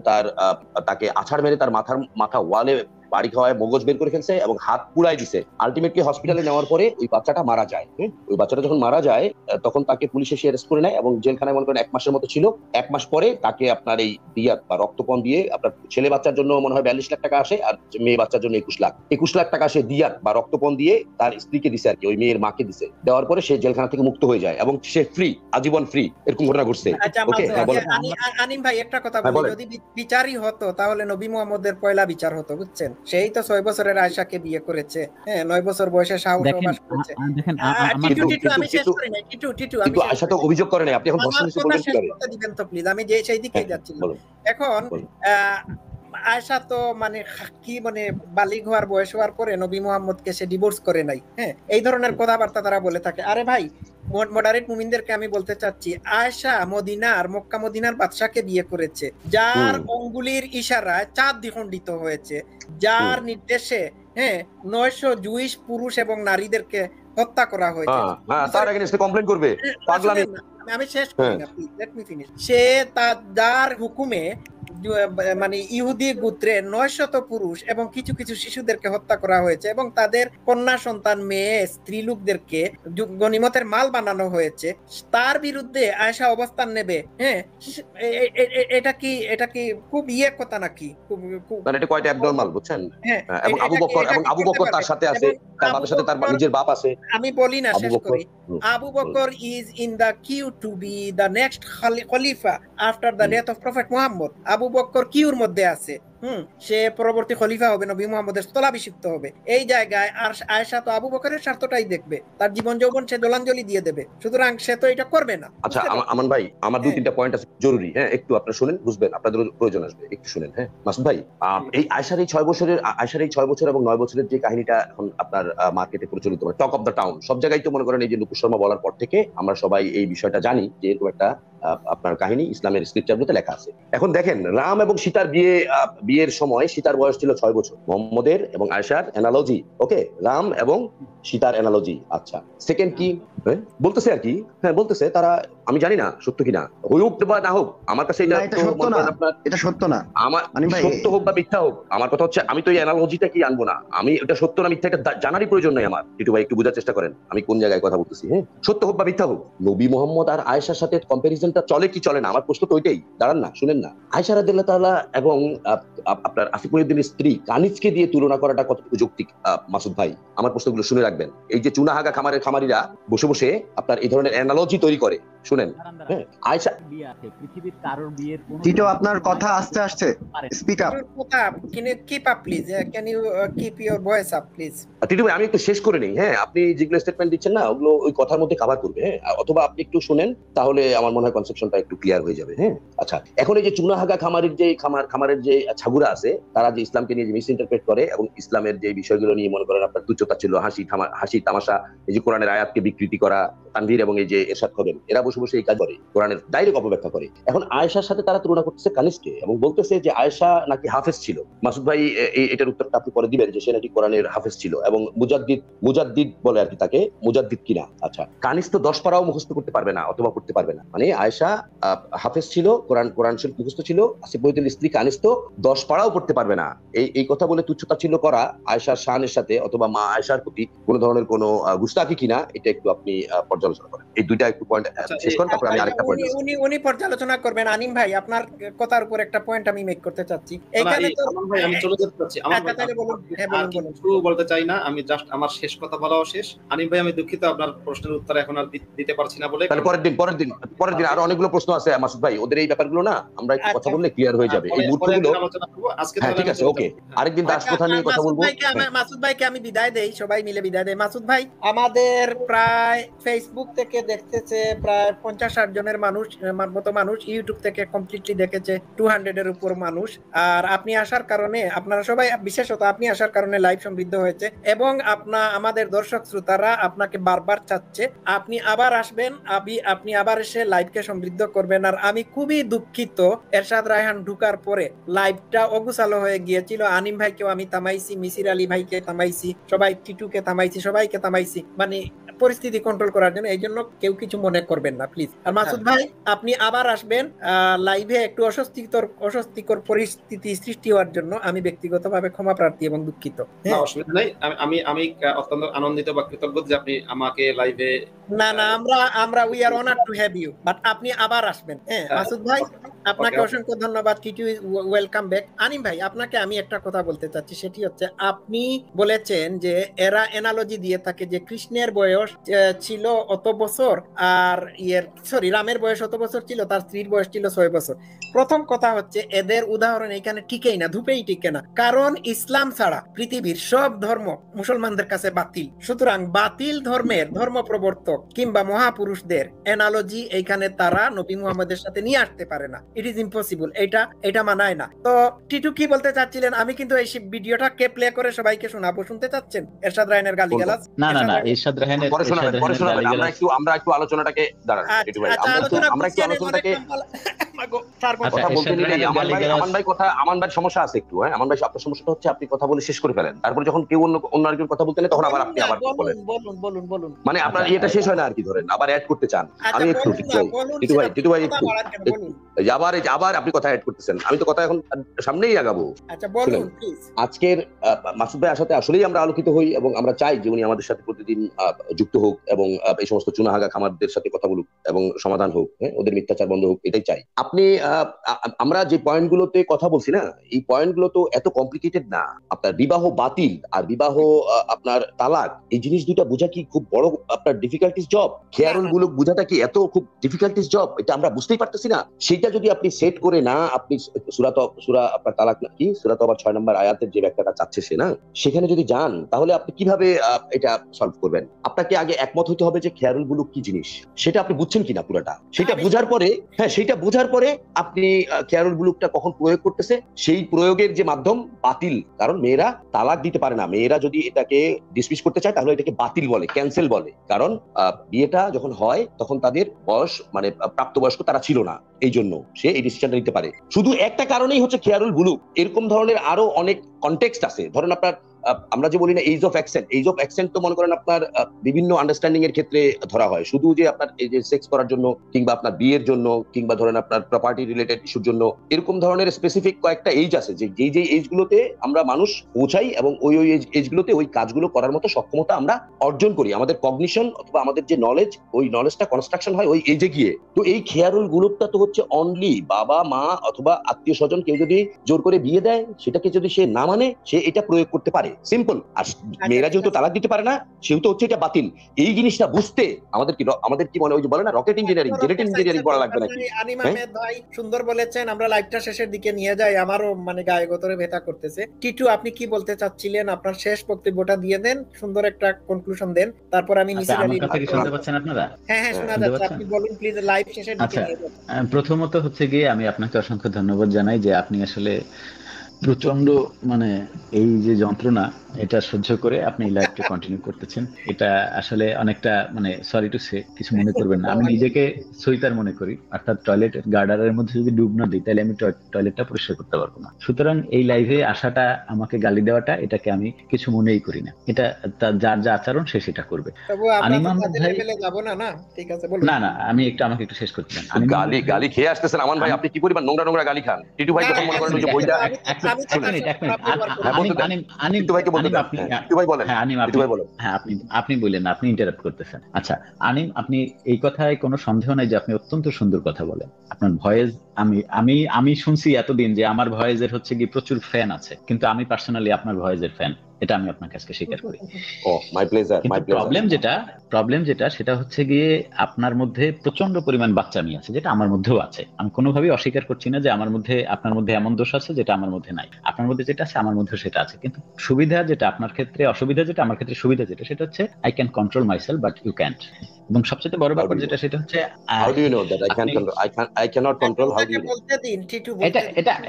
তাকে আছাড় মেরে তার মাথা ওয়ালে বাড়ি খাওয়ায় মগজ বের করে ফেলছে এবং হাত পুড়াই দিছে। আলটিমেটলি হসপিটালে নেওয়ার পরে ওই বাচ্চাটা মারা যায়। ওই বাচ্চাটা যখন মারা যায় তখন তাকে পুলিশ এসে অ্যারেস্ট করে নেয় এবং জেলখানায় মনে করেন 1 মাসের মতো ছিল। 1 মাস পরে তাকে আপনার এই দিয়াত বা রক্তপণ দিয়ে, আপনার ছেলে বাচ্চার জন্য মনে হয় 42 লাখ টাকা আসে আর মেয়ে বাচ্চার জন্য 21 লাখ টাকা আসে দিয়াত বা রক্তপণ দিয়ে তার স্ত্রীকে দিছে আর কি, ওই মেয়ের মাকে দিছে। দেওয়ার পরে সে জেলখানা থেকে মুক্ত হয়ে যায় এবং সে ফ্রি, আজীবন ফ্রি, এরকম ঘটনা ঘটছে। ওকে আনিম ভাই একটা কথা বলি, যদি বিচারই হতো তাহলে নবী মুহাম্মদের পয়লা বিচার হতো, বুঝছেন? সেই তো 6 বছরের আয়েশাকে বিয়ে করেছে, হ্যাঁ 9 বছর বয়সে সাহসবাস করেছে। দেখেন আমি শেষ করি না। টিটু আমি আয়েশা তো অভিযোগ করে নাই, আপনি এখন ভাষণ দিতে বলেন কি করে? দিবেন তো প্লিজ, আমি যে সেই দিকেই যাচ্ছিলাম। এখন আয়েশা তো মানে কি মানে বালিগ হওয়ার বয়স হওয়ার পরে নবী মুহাম্মদকে সে ডিভোর্স করে নাই, হ্যাঁ, এই ধরনের কথাবার্তা তারা বলে থাকে। আরে ভাই মডারেট মুমিনদেরকে আমি বলতে চাচ্ছি, আয়েশা মক্কা মদিনার বাদশাকে বিয়ে করেছে, যার অঙ্গুলির ইশারায় চাঁদ দ্বিখণ্ডিত হয়েছে, যার নির্দেশে 900 জুইশ পুরুষ এবং নারীদেরকে হত্যা করা হয়েছে। তার এগেইনস্টে কমপ্লেইন করবে, পাগলামি। আমি শেষ করি না, প্লিজ লেট মি ফিনিশ। সে তার হুকুমে মানে ইহুদি গোত্রে 900 পুরুষ এবং কিছু কিছু শিশুদেরকে হত্যা করা হয়েছে এবং তাদের কন্যা সন্তান, মেয়ে, স্ত্রী লোকদেরকে গনিমতের মাল বানানো হয়েছে। তার বিরুদ্ধে আয়েশা অবস্থান নেবে, হ্যাঁ, এটা কি খুব কথা নাকি? মানে এটা কয়টা অ্যাবনরমাল, বুঝছেন? এবং আবু বকর তার সাথে আছে, তার বাবার সাথে তার নিজের বাপ আছে। আমি বলি না, শেষ করি। Abu Bakr is in the queue to be the next Khalifa after the death of Prophet Muhammad. Abu Bakr কিউর মধ্যে আছে, সে পরবর্তী খলিফা হবে, নবী মুহাম্মদের স্থলাভিষিক্ত হবে। এই জায়গায় আর আয়েশা তো আবু বকরের স্বার্থটাই দেখবে, তার জীবন যৌবন সে জলাঞ্জলি দিয়ে দেবে, সুতরাং সে তো এটা করবে না। আচ্ছা আমান ভাই, আমার 2-3টা পয়েন্ট আছে জরুরি, হ্যাঁ, একটু আপনারা শুনেন, বুঝবেন, আপনাদের প্রয়োজন আসবে, একটু শুনেন। হ্যাঁ মাসুদ ভাই, এই আয়েশার এই 6 বছর এবং 9 বছরের যে কাহিনীটা এখন আপনার মার্কেটে প্রচলিত, মানে টক অফ দ্য টাউন, সব জায়গায় তো মনে করেন এই যে নুপুর শর্মা বলার পর থেকে আমরা সবাই এই বিষয়টা জানি যে এরকম একটা আপনার কাহিনী ইসলামের স্ক্রিপচারগুলোতে লেখা আছে। এখন দেখেন, রাম এবং সীতার বিয়ের সময় সীতার বয়স ছিল 6 বছর। মোহাম্মদের এবং আয়েশার অ্যানালজি, ওকে, রাম এবং সীতার অ্যানালজি। আচ্ছা, সেকেন্ড কি বলতেছে আর কি, হ্যাঁ বলতেছে তারা, আমি জানি না সত্য কিনা, হোক বা না হোক, আমার কাছে না, এটা সত্য না, এটা সত্য না। আমার আনিম ভাই, সত্য হোক বা মিথ্যা হোক, আমার কথা হচ্ছে আমি তো এই অ্যানালজিটা কি আনবো না, আমি এটা সত্য না মিথ্যা এটা জানারই প্রয়োজন নাই আমার। টিটু ভাই একটু বোঝার চেষ্টা করেন আমি কোন জায়গায় কথা বলতেছি। হ্যাঁ, সত্য হোক বা মিথ্যা হোক, নবী মোহাম্মদ আর আয়েশার সাথে কম্পারিজনটা চলে কি চলে না, আমার প্রশ্ন তো ওইটাই। দাঁড়ান না, শুনেন না, আয়েশা রাদিয়াল্লাহু তাআলা এবং আপনার আসিফ মহিউদ্দিনের স্ত্রী কানিজকে দিয়ে তুলনা করাটা কতটুকু যৌক্তিক মাসুদ ভাই? আমার প্রশ্নগুলো শুনে রাখবেন। এই যে চুনাহাগা খামারিরা বসে বসে আপনার এই ধরনের অ্যানালজি তৈরি করে, শুনেন। আয়েশা, পৃথিবীর কারোর বিয়ের টিটো আপনার কথা আস্তে আসছে, speak up. Keep up please. Can you keep your voice up please? Titu ভাই আমি একটু শেষ করে নেই। হ্যাঁ, আপনি যেগুলো স্টেটমেন্ট দিচ্ছেন না ওগুলো ওই কথার মধ্যে কভার করবে। হ্যাঁ, অথবা আপনি একটু শুনেন, তাহলে আমার মনে হয় কনসেপশনটা একটু ক্লিয়ার হয়ে যাবে। হ্যাঁ, আচ্ছা, এখন এই যে চুনাহাগা খামারের যে ছাগুরা আছে, তারা যে ইসলামকে নিয়ে মিস ইন্টারপ্রেট করে এবং ইসলামের যে বিষয়গুলো নিয়ে মনে করেন আপনার তুচ্ছতা ছিল, হাসি তামাশা, এই যে কোরআনের আয়াতকে বিকৃতি করা, তানভীর এবং এই যে এরশাদ করেন, এরা বসে বসে এই কাজ করে, কোরআনের ডাইরেক্ট অপব্যাখ্যা করে। এখন আয়েশার সাথে তারা তুলনা করতেছে কানিজকে এবং বলতেছে যে আয়েশা নাকি হাফেজ ছিল। মাসুদ ভাই এটার উত্তরটা আপনি পরে দিবেন যে সে নাকি কোরআনের হাফেজ ছিল এবং মুজাদ্দিদ বলে আর কি তাকে, মুজাদ্দিদ কিনা। আচ্ছা, কানিজ তো 10 পারাও মুখস্থ করতে পারবে না অথবা করতে পারবে না, মানে আয়েশা হাফেজ ছিল, কোরআন শরীফ মুখস্থ ছিল, আসিফ মহিউদ্দিনের স্ত্রী কানিজ তো 10 পারাও পড়তে পারবে না। এই কথা বলে তুচ্ছতা ছিল করা আয়েশার শানের সাথে অথবা মা আয়েশার প্রতি কোন ধরনের কোন গুস্তাখি কিনা, এটা একটু আপনি পর্যালোচনা করেন। এই দুইটা একটু পয়েন্ট শেষ করেন, তারপর আমি আরেকটা পয়েন্ট উনি পর্যালোচনা করবেন। আনিম ভাই, আপনার কথার উপর একটা পয়েন্ট আমি মেক করতে চাচ্ছি। এখানে তো আমি চলে যেতে চাচ্ছি, কিছু বলতে চাই না, আমি জাস্ট আমার শেষ কথা বলাও শেষ। আনিম ভাই আমি দুঃখিত, আপনার প্রশ্নের উত্তর এখন আর দিতে পারছি না বলে। তাহলে পরের দিন আরো অনেকগুলো প্রশ্ন আছে মাসুদ ভাই, ওদের এই ব্যাপারগুলো না আমরা একটু কথা বললে ক্লিয়ার হয়ে যাবে এই মুহূর্তগুলো। হ্যাঁ ঠিক আছে, ওকে, আরেকদিন দাস কথা নিয়ে কথা বলবো। মাসুদ ভাইকে আমি বিদায় দেই, সবাই মিলে বিদায় দেই। মাসুদ ভাই, আমাদের প্রায় ফেসবুক থেকে দেখতেছে প্রায় 50-60 জনের মতো মানুষ, ইউটিউব থেকে কমপ্লিটলি দেখেছে 200 এর উপর মানুষ। আর আপনি আসার কারণে, আপনারা সবাই, বিশেষত আপনি আসার কারণে লাইভ সমৃদ্ধ হয়েছে এবং আমাদের দর্শক শ্রোতারা আপনাকে বারবার চাচ্ছে আপনি আবার আসবেন, আপনি আবার এসে লাইভকে সমৃদ্ধ করবেন। আর আমি খুবই দুঃখিত, এরশাদ রায়হান ঢুকার পরে লাইভটা অগুছালো হয়ে গিয়েছিল। আনিম ভাইকেও আমি থামাইছি, মিসির আলী ভাইকে থামাইছি, সবাই টিটুকে থামাইছি, সবাইকে থামাইছি, মানে পরিস্থিতি কন্ট্রোল করার জন্য। এই জন্য কেউ কিছু মনে করবেন না প্লিজ। আর মাসুদ ভাই, আপনি আবার আসবেন লাইভে, একটু অস্বস্তিকর পরিস্থিতি সৃষ্টি হওয়ার জন্য আমি ব্যক্তিগতভাবে ক্ষমা প্রার্থী এবং দুঃখিত। অসুবিধা নাই, আমি অত্যন্ত আনন্দিত বা কৃতজ্ঞ যে আপনি আমাকে লাইভে। না আমরা we are honoured to have you, but আপনি আবার আসবেন। হ্যাঁ মাসুদ ভাই, আপনাকে অসংখ্য ধন্যবাদ। Titu welcome back. আনিম ভাই, আপনাকে আমি একটা কথা বলতে চাচ্ছি, সেটি হচ্ছে আপনি বলেছেন যে এরা অ্যানালজি দিয়ে থাকে যে কৃষ্ণের বয়স ছিল অত বছর আর রামের বয়স অত বছর ছিল, তার স্ত্রীর বয়স ছিল 6 বছর। প্রথম কথা হচ্ছে এদের উদাহরণ এখানে টিকেই না, ধুপেই টিকে না, কারণ ইসলাম ছাড়া পৃথিবীর সব ধর্ম মুসলমানদের কাছে বাতিল। সুতরাং বাতিল ধর্মের ধর্ম প্রবর্তক কিংবা মহাপুরুষদের অ্যানালজি এইখানে তারা নবী মুহাম্মদের সাথে নিয়ে আসতে পারে না। ইট ইজ ইম্পসিবল, এটা মানায় না। তো টিটু কি বলতে চাচ্ছিলেন? আমি কিন্তু এই ভিডিওটা কে প্লে করে সবাইকে শোনাবো, শুনতে চাচ্ছেন এরশাদ রায়হানের গালিগালাজ? না এরশাদ রায়হানের আমরা একটু আলোচনাটাকে দাঁড়ান টিটু ভাই, আমরা একটু আলোচনাটাকে আমান ভাই সমস্যা আছে একটু। হ্যাঁ, আমান ভাই আপনার সমস্যাটা হচ্ছে আপনি কথা বলে শেষ করে ফেলেন, তারপর যখন কেউ অন্য আরেকজন কথা বলতে নেই তখন আবার আপনি আবার বলেন, মানে আপনার এটা শেষ হয় না আর কি, ধরেন আবার অ্যাড করতে চান। আমি একটু টিটু ভাই একটু আবার আপনি কথা অ্যাড করতেছেন, আমি তো কথা এখন সামনেই আগাবো। আচ্ছা বলুন প্লিজ। আজকের মাসুদ ভাই আসাতে আসলেই আমরা আলোকিত হই এবং আমরা চাই যে উনি আমাদের সাথে প্রতিদিন যুক্ত হোক এবং এই সমস্ত চুনাহাগা খামারদের সাথে কথা বলুক এবং সমাধান হোক, হ্যাঁ, ওদের মিথ্যাচার বন্ধ হোক, এটাই চাই। আপনি আমরা যে পয়েন্টগুলোতে কথা বলছি না, এই পয়েন্টগুলো তো এত কমপ্লিকেটেড না। আপনার বিবাহ বাতিল আর বিবাহ আপনার তালাক, এই জিনিস দুটা বোঝা কি খুব বড় আপনার ডিফিকাল্টিস জব? খেয়ারুল গুলো বোঝাটা কি এত খুব ডিফিকাল্টিস জব? এটা আমরা বুঝতেই পারতেছি না। সেটা যদি আপনি সেট করে না, আপনি সূরা আপনার তালাক নাকি সূরা তওবার 6 নম্বর আয়াতের যে ব্যাখ্যাটা চাচ্ছে সে না, সেখানে যদি যান তাহলে আপনি কিভাবে এটা সলভ করবেন? আপনাকে আগে একমত হতে হবে যে খেয়ারুল গুলো কি জিনিস, সেটা আপনি বুঝছেন কিনা পুরোটা। সেটা বোঝার পরে আপনি খেয়ারুল বুলুকটা কখন প্রয়োগ করতেছে, সেই প্রয়োগের যে মাধ্যম বাতিল। কারণ মেয়েরা তালাক দিতে পারে না, মেয়েরা যদি এটাকে ডিসমিস করতে চায় তাহলে এটাকে বাতিল বলে, ক্যান্সেল বলে। কারণ বিয়েটা যখন হয় তখন তাদের বয়স মানে প্রাপ্তবয়স্ক তারা ছিল না, এই জন্য সে এই ডিসিশনটা নিতে পারে। শুধু একটা কারণেই হচ্ছে খেয়ারুল বুলুক। এরকম ধরনের আরো অনেক কনটেক্সট আছে। ধরেন আপনার আমরা যে বলি না এইজ অফ অ্যাকসেন্ট তো মনে করেন আপনার বিভিন্ন আন্ডারস্ট্যান্ডিং এর ক্ষেত্রে ধরা হয়, শুধু যে আপনার এই যে সেক্স করার জন্য কিংবা আপনার বিয়ের জন্য কিংবা ধরেন আপনার প্রপার্টি রিলেটেড ইস্যুর জন্য, এরকম ধরনের স্পেসিফিক কয়েকটা এইজ আছে যে যেই এইজ গুলোতে আমরা মানুষ পৌঁছাই এবং ওই এইজ গুলোতে ওই কাজগুলো করার মতো সক্ষমতা আমরা অর্জন করি। আমাদের কগনিশন অথবা আমাদের যে নলেজ, ওই নলেজটা কনস্ট্রাকশন হয় ওই এজে গিয়ে। তো এই খেয়ারুল গুলোটা তো হচ্ছে অনলি বাবা মা অথবা আত্মীয় স্বজন কেউ যদি জোর করে বিয়ে দেয়, সেটাকে যদি সে না মানে সে এটা প্রয়োগ করতে পারে, সিম্পল। আর মেয়েরা যেহেতু তালাক দিতে পারে না, সেহেতু হচ্ছে এটা বাতিল। এই জিনিসটা বুঝতে আমাদের কি মনে, ওই যে বলে না রকেট ইঞ্জিনিয়ারিং, জেনেটিক ইঞ্জিনিয়ারিং পড়া লাগবে নাকি? আনিম আহমেদ ভাই সুন্দর বলেছেন। আমরা লাইভটা শেষের দিকে নিয়ে যাই, আমারও মানে গায়ে গতরে ব্যথা করতেছে। টিটু, আপনি কি বলতে চাচ্ছিলেন? আপনার শেষ বক্তব্যটা দিয়ে দেন, সুন্দর একটা কনক্লুশন দেন, তারপর আমি মিছিল আলী। আমার কথা কি শুনতে পাচ্ছেন আপনারা? হ্যাঁ শোনা যাচ্ছে, আপনি বলুন প্লিজ, লাইভ শেষের দিকে নিয়ে যান। প্রথমত হচ্ছে গিয়ে আমি আপনাকে অসংখ্য ধন্যবাদ জানাই যে আপনি আসলে প্রচন্ড মানে এই যে যন্ত্রণা এটা সহ্য করে আপনি লাইভটা কন্টিনিউ করতেছেন। এটা আসলে অনেকটা মানে সরি টু সে, কিছু মনে করবেন না, আমি নিজেকে সইতার মনে করি, অর্থাৎ টয়লেটের গার্ডারের মধ্যে যদি ডুব না দিই তাহলে আমি টয়লেটটা পরিষ্কার করতে পারবো না। সুতরাং এই লাইভে আসাটা, আমাকে গালি দেওয়াটা, এটাকে আমি কিছু মনেই করি না। এটা যার যা আচরণ সে সেটা করবে। আনিম আহমেদ ভাই না আমাকে একটু শেষ করতে দেন। গালি খেয়ে আসতেছেন আমান ভাই, আপনি কি পরিমাণ নোংরা গালি খান? টিটু ভাই যখন মনে করেন যে বইটা আপনি বললেন, আপনি ইন্টারাপ্ট করতেছেন। আচ্ছা আনিম, আপনি এই কথায় কোনো সন্দেহ নাই যে আপনি অত্যন্ত সুন্দর কথা বলেন। আপনার ভয়েস আমি শুনছি এতদিন যে আমার ভয়েসের হচ্ছে কি প্রচুর ফ্যান আছে, কিন্তু আমি পার্সোনালি আপনার ভয়েসের ফ্যান, এটা আমি আপনার কাছে স্বীকার করি। প্রবলেম যেটা সেটা হচ্ছে গিয়ে আপনার মধ্যে প্রচন্ড পরিমাণ বাচ্চামি আছে, যেটা আমার মধ্যেও আছে। আমি কোনোভাবেই অস্বীকার করছি না যে আমার মধ্যে, আপনার মধ্যে এমন দোষ আছে যেটা আমার মধ্যে নাই। আপনার মধ্যে যেটা আছে আমার মধ্যেও সেটা আছে, কিন্তু সুবিধা যেটা আপনার ক্ষেত্রে, অসুবিধা যেটা আমার ক্ষেত্রে, সুবিধা যেটা সেটা হচ্ছে I can control myself but you can't. এবং সবচেয়ে বড় ব্যাপার যেটা সেটা হচ্ছে how do you know that I cannot control? How do you know?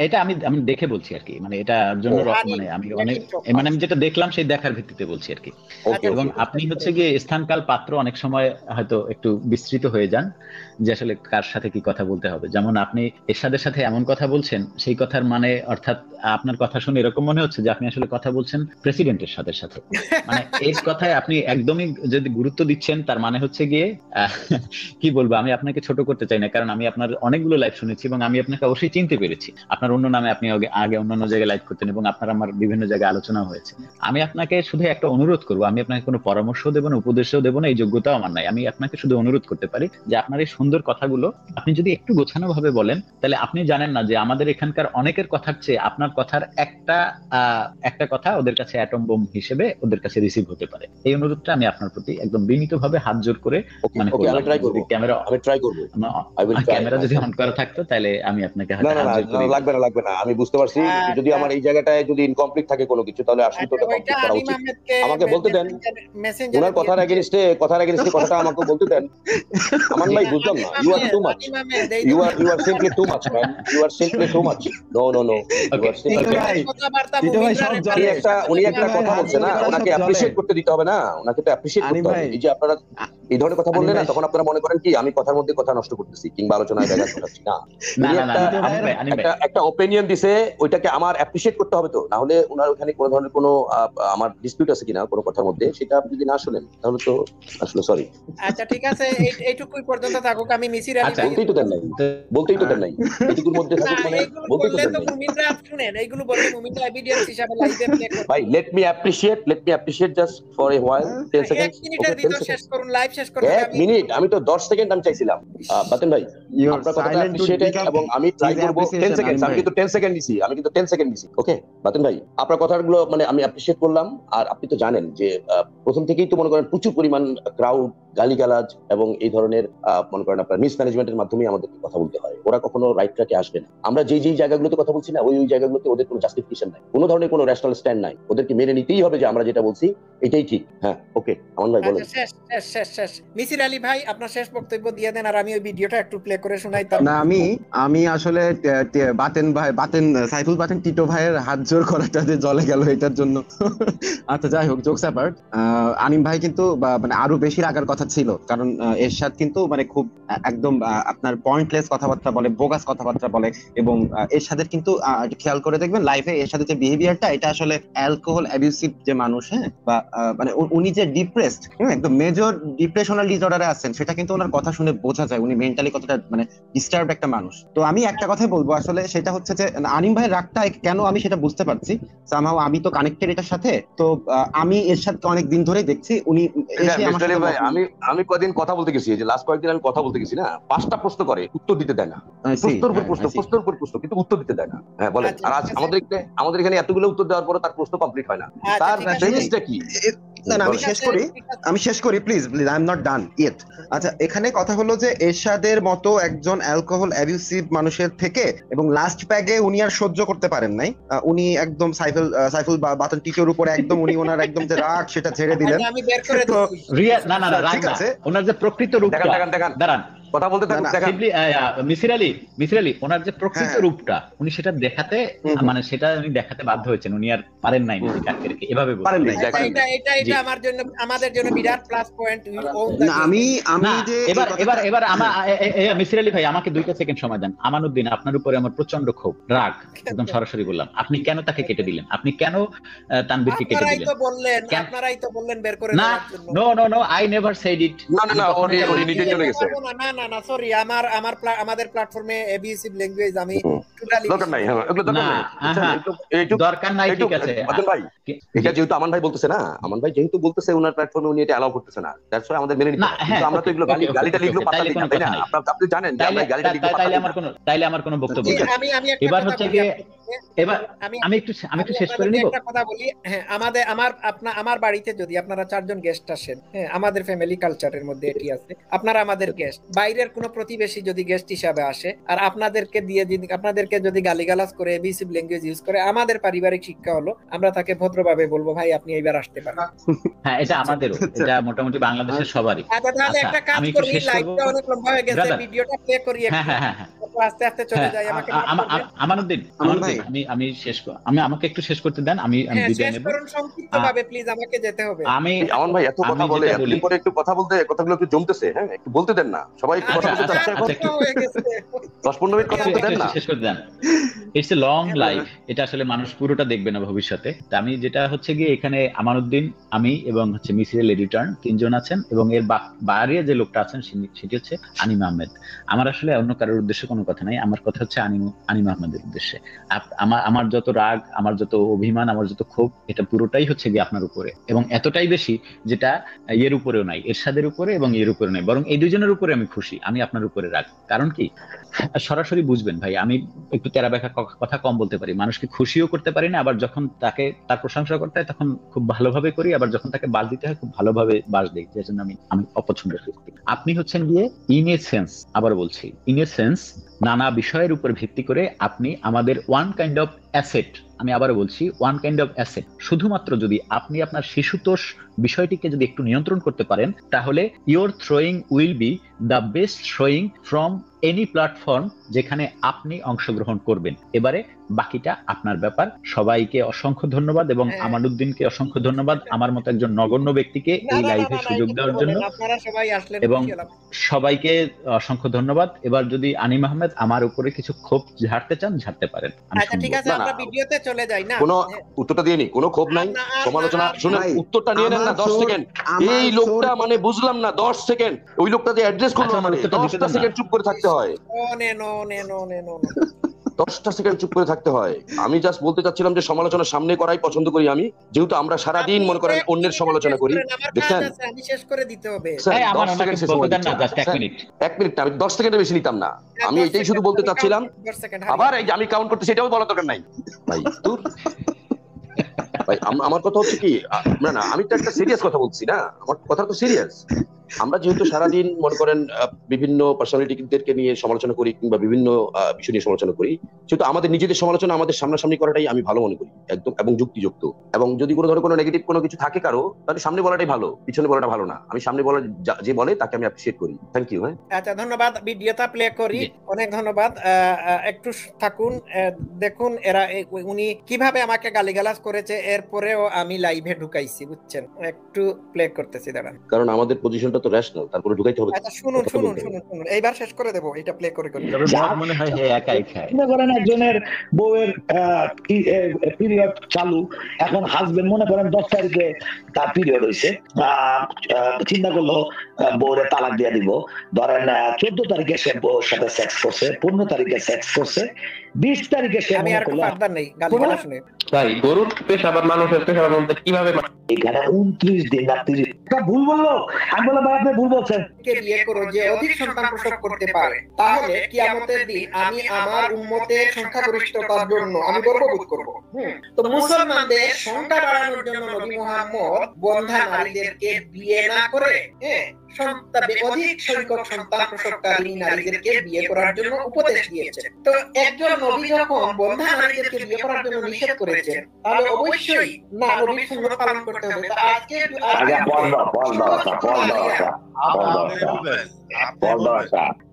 এটা আমি দেখে বলছি আর কি, মানে এটার জন্য মানে আমি অনেক মানে আমি যেটা দেখলাম সেই দেখার ভিত্তিতে বলছি আর কি। এবং আপনি হচ্ছে গিয়ে স্থানকাল পাত্র অনেক সময় হয়তো একটু বিস্তৃত হয়ে যান যে আসলে কার সাথে কি কথা বলতে হবে। যেমন আপনি এরশাদের সাথে এমন কথা বলছেন, সেই কথার মানে অর্থাৎ আপনার কথা শুনে এরকম মনে হচ্ছে যে আপনি আসলে কথা বলছেন প্রেসিডেন্টের সাথে। মানে এই কথায় আপনি একদমই যদি গুরুত্ব দিচ্ছেন, তার মানে হচ্ছে গিয়ে কি বলবো, আমি আপনাকে ছোট করতে চাই না, কারণ আমি আপনার অনেকগুলো লাইভ শুনেছি এবং আমি আপনাকে অবশ্যই চিনতে পেরেছি। আপনার অন্য নামে আপনি আগে অন্যান্য জায়গায় লাইভ করতেন এবং আপনার আমার বিভিন্ন জায়গায় আলোচনা হয়েছে। আমি আপনাকে শুধু একটা অনুরোধ করবো, আমি আপনাকে কোনো পরামর্শ দেবো না, উপদেশও দেবো না, এই যোগ্যতাও আমার নাই। আমি আপনাকে শুধু অনুরোধ করতে পারি যে আপনার এই সুন্দর কথাগুলো আপনি যদি একটু গোছানো ভাবে বলেন, তাহলে আপনি জানেন না যে আমাদের এখানকার অনেকের কথার চেয়ে আপনার কথার একটা কথা ওদের কাছে অ্যাটম বোম হিসেবে ওদের কাছে রিসিভ হতে পারে। এই অনুরোধটা আমি আপনার প্রতি একদম বিনীতভাবে হাত জোর করে মানে ক্যামেরা যদি অন করা থাকতো তাহলে আমি আপনাকে লাগবে না আমি বুঝতে পারছি। যদি আমার এই জায়গাটায় যদি ইনকমপ্লিট থাকে কোনো কিছু, তাহলে আসলে তো কমপ্লিট করা উচিত। আমাকে বলতে দেন, ওনার কথার এগেইনস্টে কথাটা আমাকে বলতে দেন। আমান ভাই বুঝলাম না, you are too much, you are simply too much man, you are simply too much. No you are simply উনি একটা কথা বলছেন না, ওনাকে অ্যাপ্রিশিয়েট করতে দিতে হবে না, ওনাকে তো অ্যাপ্রিশিয়েট করতে হবে। এই যে আপনারা এই ধরনের কথা বললেন না, তখন আপনারা মনে করেন কি আমি কথার মধ্যে কথা নষ্ট করতেছি কিংবা আলোচনায় ব্যাঘাত ঘটাচ্ছি। না, একটা ওপিনিয়ন দিছে, ওইটাকে আমার অ্যাপ্রিশিয়েট করতে হবে তো, না হলে ওনার ওখানে কোনো ধরনের কোনো আমার ডিসপিউট আছে কিনা কোনো কথার মধ্যে, সেটা আপনি যদি না শুনেন তাহলে তো আসলে সরি। আচ্ছা ঠিক আছে, এইটুকুই পর্যন্ত থাকুক। আমি মিসির আলী বলতেই তো দেন নাই এইটুকুর মধ্যে থাকুক, মানে বলতেই তো দেন নাই। মুমিনরা শুনেন, এইগুলো বললে মুমিনরা এভিডেন্স হিসাবে লাইভে প্লে করবে। ভাই let me appreciate just for a while 10 seconds. 1 মিনিটের ভিতর শেষ করুন, লাইভ শেষ করতে হবে। 1 মিনিট, আমি তো 10 সেকেন্ড আমি চাইছিলাম। বাতেন ভাই আপনার কথাটা অ্যাপ্রিশিয়েটেড এবং আমি ট্রাই করব 10 সেকেন্ড। আমি কিন্তু 10 সেকেন্ড নিছি। ওকে বাতেন ভাই, আপনার কথাগুলো মানে আমি অ্যাপ্রিশিয়েট করলাম। আর আপনি তো জানেন যে প্রথম থেকেই তো মনে করেন প্রচুর পরিমাণ ক্রাউড, গালিগালাজ এবং এই ধরনের মনে করেন আপনার মিসম্যানেজমেন্টের মাধ্যমে আমাদেরকে কথা বলতে হয়। ওরা কখনো রাইট ট্র্যাকে আসবে না। আমরা যেই জায়গাগুলোতে কথা বলছি না, ওই জায়গাগুলোতে ওদের কোনো জাস্টিফিকেশন নাই, কোনো ধরনের কোনো রেশনাল স্ট্যান্ড নাই। ওদেরকে মেনে নিতেই হবে যে আমরা যেটা বলছি এটাই ঠিক। হ্যাঁ ওকে আমান ভাই বলেন। শেষ শেষ। মিসির আলী ভাই আপনার শেষ বক্তব্য দিয়ে দেন, আর আমি ওই ভিডিওটা একটু প্লে করে শোনাই। না আমি আসলে বাতেন সাইফুল বাতেন টিটো ভাইয়ের হাত জোর করাটা যে জলে গেল এটার জন্য। আচ্ছা যাই হোক, জোকস অ্যাপার্ট, আনিম ভাই কিন্তু মানে আরো বেশি রাগার কথা ছিল, কারণ এরশাদ কিন্তু মানে খুব একদম আপনার পয়েন্টলেস কথাবার্তা বলে, বোগাস কথাবার্তা বলে, এবং এরশাদের কিন্তু খেয়াল করে দেখবেন লাইফে এরশাদের যে বিহেভিয়ারটা, এটা আসলে অ্যালকোহল অ্যাবিউসিভ যে মানুষ, হ্যাঁ, বা মানে উনি যে ডিপ্রেসড, একদম মেজর ডিপ্রেশনাল ডিসঅর্ডারে আছেন, সেটা কিন্তু ওনার কথা শুনে বোঝা যায় উনি মেন্টালি কতটা মানে ডিস্টার্বড একটা মানুষ। তো আমি একটা কথাই বলবো আসলে, সেটা হচ্ছে যে আনিম ভাইয়ের রাগটা কেন আমি সেটা বুঝতে পারছি, সামহাও আমি তো কানেক্টেড এটার সাথে। তো আমি এরশাদকে অনেক দিন ধরে দেখছি, উনি আমি কদিন কথা বলতে গেছি, যে লাস্ট কয়েকদিন আমি কথা বলতে গেছি না, 5টা প্রশ্ন করে, উত্তর দিতে দেয় না, প্রশ্নের উপর প্রশ্ন, কিন্তু উত্তর দিতে দেয় না। হ্যাঁ বলেন। আর আজ আমাদের এখানে এতগুলো উত্তর দেওয়ার পরে তার প্রশ্ন কমপ্লিট হয় না, তার প্রেমিসটা কি? আমি শেষ করি please, I am not done yet. আচ্ছা, এখানে কথা হলো যে এরশাদের মতো একজন অ্যালকোহল অ্যাবিউসিভ মানুষের থেকে, এবং লাস্ট প্যাগে উনি আর সহ্য করতে পারেন নাই, উনি একদম সাইফুল বাতন টিটোর উপরে একদম উনি ওনার একদম যে রাগ সেটা ছেড়ে দিলেন। আমি বের করে দিচ্ছি। না ঠিক আছে, ওনার যে প্রকৃত রূপটা, দাঁড়ান কথা বলতে থাকুন। মিসির আলী ওনার যে প্রকৃত রূপটা উনি সেটা দেখাতে, মানে সেটা উনি দেখাতে বাধ্য হয়েছেন, উনি আর পারেন নাই নিজেকে আটকে রেখে, এভাবে বলেন। এটা আমাদের জন্য বিরাট প্লাস পয়েন্ট। এবার মিসির আলী ভাই আমাকে 2টা সেকেন্ড সময় দেন। আমানুদ্দিন, আপনার উপরে আমার প্রচন্ড ক্ষোভ, রাগ, একদম সরাসরি বললাম। আপনি কেন তাকে কেটে দিলেন? আপনি কেন তানভীরকে কেটে দিলেন? আপনারাই তো বললেন বের করে দেওয়ার জন্য। No I never said it. না উনি নিজে চলে গেছে। না সরি, আমাদের প্ল্যাটফর্মে এবিসিভ ল্যাঙ্গুয়েজ আমি টোটালি দরকার নাই, দরকার নাই, ঠিক আছে ভাই। এটা যেহেতু আমান ভাই বলতেছে না, আমান ভাই যেহেতু বলতেছে ওনার প্ল্যাটফর্মে উনি এটা অ্যালাউ করতেছে না, দ্যাটস ওয়াই আমাদের মেনে নিতে হবে। কিন্তু আমরা তো এগুলো গালিটা লিখলো পাতা দিই না, তাই না? আপনি জানেন যে আমরা গালিটা লিখলো পাতা দিই না। তাইলে আমার কোনো বক্তব্য নেই। এবার হচ্ছে কি, আমি একটু শেষ করে নিব। একটা কথা বলি, হ্যাঁ, আমার বাড়িতে যদি আপনারা 4 জন গেস্ট আসেন, হ্যাঁ, আমাদের ফ্যামিলি কালচারের মধ্যে এটি আছে, আপনারা আমাদের গেস্ট, বাইরের কোনো প্রতিবেশী যদি গেস্ট হিসাবে আসে আর আপনাদেরকে যদি গালিগালাজ করে এবিসিভ ল্যাঙ্গুয়েজ ইউজ করে, আমাদের পারিবারিক শিক্ষা হলো আমরা তাকে ভদ্রভাবে বলবো, ভাই আপনি এইবার আসতে পারেন। হ্যাঁ, এটা আমাদেরও, এটা মোটামুটি বাংলাদেশের সবারই। তাহলে একটা কাজ করি, লাইভটা অনেক লম্বা হয়ে গেছে, ভিডিওটা প্লে করি একটু, আস্তে আস্তে চলে যাই। আমানুদ্দিন, আমাকে একটু শেষ করতে দেন, আমি বিদায় নেব। সংক্ষিপ্তভাবে প্লিজ, আমাকে যেতে হবে। আমন ভাই এত কথা বলে, এতদিন পরে একটু কথা বলতে, কথাগুলো একটু জমতেছে, হ্যাঁ, একটু বলতে দেন না, সবাই একটু কথা বলতে চাচ্ছে, 10-15 মিনিট কথা বলতে দেন না, শেষ করতে দেন। ইটস এ লং লাইফ, এটা আসলে মানুষ পুরোটা দেখবে না ভবিষ্যতে। আমি যেটা হচ্ছে গিয়ে, এখানে আমানুদ্দিন, আমি এবং হচ্ছে মিসির আলী রিটার্ন 3 জন আছেন, এবং এর বাইরে যে লোকটা আছেন সেটি হচ্ছে আনিম আহমেদ। আমার আসলে অন্য কারোর উদ্দেশ্যে কোনো কথা নাই, আমার কথা হচ্ছে আনিম আহমেদের উদ্দেশ্যে। আমার যত রাগ, আমার যত অভিমান, আমার যত ক্ষোভ, এটা পুরোটাই হচ্ছে গিয়ে আপনার উপরে, এবং এতটাই বেশি যেটা এর উপরেও নাই, এরশাদের উপরে এবং এর উপরে নাই, বরং এই 2 জনের উপরে আমি খুশি, আমি আপনার উপরে রাগ। কারণ কি, সরাসরি বুঝবেন ভাই, আমি একটু তেরা ব্যাখ্যা কথা কম বলতে পারি, মানুষকে খুশিও করতে পারি না, আবার যখন তার প্রশংসা করতে হয় তখন খুব ভালোভাবে করি, আবার যখন তাকে বাস দিতে হয় খুব ভালোভাবে বাস দিই, যে জন্য আমি অপছন্দ করি। আপনি হচ্ছেন গিয়ে ইন এ সেন্স, আবার বলছি ইন এ সেন্স, নানা বিষয়ের উপর ভিত্তি করে আপনি আমাদের ওয়ান কাইন্ড অফ অ্যাসেট, আমি আবারও বলছি ওয়ান কাইন্ড অফ অ্যাসেট। শুধুমাত্র যদি আপনি আপনার শিশুতোষ বিষয়টিকে যদি একটু নিয়ন্ত্রণ করতে পারেন, তাহলে your throwing will be the best throwing from any platform যেখানে আপনি অংশগ্রহণ করবেন। এবারে বাকিটা আপনার ব্যাপার। সবাইকে অসংখ্য ধন্যবাদ, এবং আমানুদ্দিনকে অসংখ্য ধন্যবাদ আমার মতো একজন নগণ্য ব্যক্তিকে এই লাইভে সুযোগ দেওয়ার জন্য, এবং সবাইকে অসংখ্য ধন্যবাদ। এবার যদি আনিম আহমেদ আমার উপরে কিছু ক্ষোভ ঝাড়তে চান, ঝাড়তে পারেন। আচ্ছা ঠিক আছে, আমরা ভিডিওতে চলে যাই না, কোনো উত্তরটা দিয়ে নি, কোনো ক্ষোভ নাই, সমালোচনা শুনে উত্তরটা নিয়ে নেন না 10 সেকেন্ড। এই লোকটা মানে বুঝলাম না, 10 সেকেন্ড ওই লোকটা যে অ্যাড্রেস করলো, মানে 10টা সেকেন্ড চুপ করে থাকতে হয়, 10টা সেকেন্ড চুপ করে থাকতে হয়। আমি জাস্ট বলতে চাচ্ছিলাম যে সমালোচনা সামনে করাই পছন্দ করি আমি, যেহেতু আমরা সারাদিন মনে করেন অন্যের সমালোচনা করি। দেখেন, আমি শেষ করে দিতে হবে, 10 সেকেন্ড শেষ করে দেন না, জাস্ট 1 মিনিট, আমি 10 সেকেন্ডের বেশি নিতাম না, আমি এটাই শুধু বলতে চাচ্ছিলাম। আবার এই যে আমি কাউন্ট করতে, সেটাও বলা দরকার নাই ভাই, দূর। ভাই আমার কথা হচ্ছে কি, না না আমি তো একটা সিরিয়াস কথা বলছি না, আমার কথা তো সিরিয়াস। আমরা যেহেতু সারাদিন মনে করেন বিভিন্ন পার্সোনালিটিদেরকে নিয়ে সমালোচনা করি কিংবা বিভিন্ন বিষয় নিয়ে সমালোচনা করি, সেহেতু আমাদের নিজেদের সমালোচনা আমাদের সামনাসামনি করাটাই আমি ভালো মনে করি একদম, এবং যুক্তিযুক্ত। এবং যদি কোনো ধরনের কোনো নেগেটিভ কোনো কিছু থাকে কারো, তাহলে সামনে বলাটাই ভালো, পিছনে বলাটা ভালো না। আমি সামনে বলা যে বলে তাকে আমি অ্যাপ্রিশিয়েট করি। Thank you. হ্যাঁ আচ্ছা, ধন্যবাদ। ভিডিওটা প্লে করি। অনেক ধন্যবাদ। একটু থাকুন, দেখুন উনি কিভাবে আমাকে গালিগালাজ করেছে, এরপরেও আমি লাইভে ঢুকাইছি, বুঝছেন? একটু প্লে করতেছি, দাঁড়ান। কারণ আমাদের পজিশনটা তো রেশনাল, তারপরে ঢুকাইতে হবে। আচ্ছা শুনুন, এইবার শেষ করে দেবো, এটা প্লে করে করি। মনে হয় একাই খায়। মনে করেন একজনের বউয়ের পিরিয়ড চালু, এখন হাজবেন্ড মনে করেন 10 তারিখে তার পিরিয়ড হয়েছে, চিন্তা করলো বউরে তালাক দিয়ে দিব। ধরেন 14 তারিখে সে বউর সাথে সেক্স করছে, 15 তারিখে সেক্স করছে, 20 তারিখে সে আমি আর ফার্দার নেই গালিগালাজ শুনে। তাই গরুর পেশাব মানুষের পেশাবের মধ্যে কিভাবে এখানে 29 দিন না 30 ভুল বললো। আমি বললাম ভাই আপনি ভুল বলছেন। কে বিয়ে করো যে অধিক সন্তান প্রসব করতে পারে, তাহলে কিয়ামতের দিন আমি আমার উম্মতের সংখ্যাগরিষ্ঠতার জন্য আমি গর্ববোধ করব। তো মুসলমানদের সংখ্যা বাড়ানোর জন্য নবী মুহাম্মদ বন্ধা নারীদেরকে বিয়ে না করে অধিক সংখ্যক সন্তান প্রসবকারী নারীদেরকে বিয়ে করার জন্য উপদেশ দিয়েছেন। তো একজন নবী যখন বন্ধা নারীদেরকে বিয়ে করার জন্য নিষেধ করেছেন, তাহলে অবশ্যই না নবীর সুন্নাত পালন করতে হবে। তা আজকে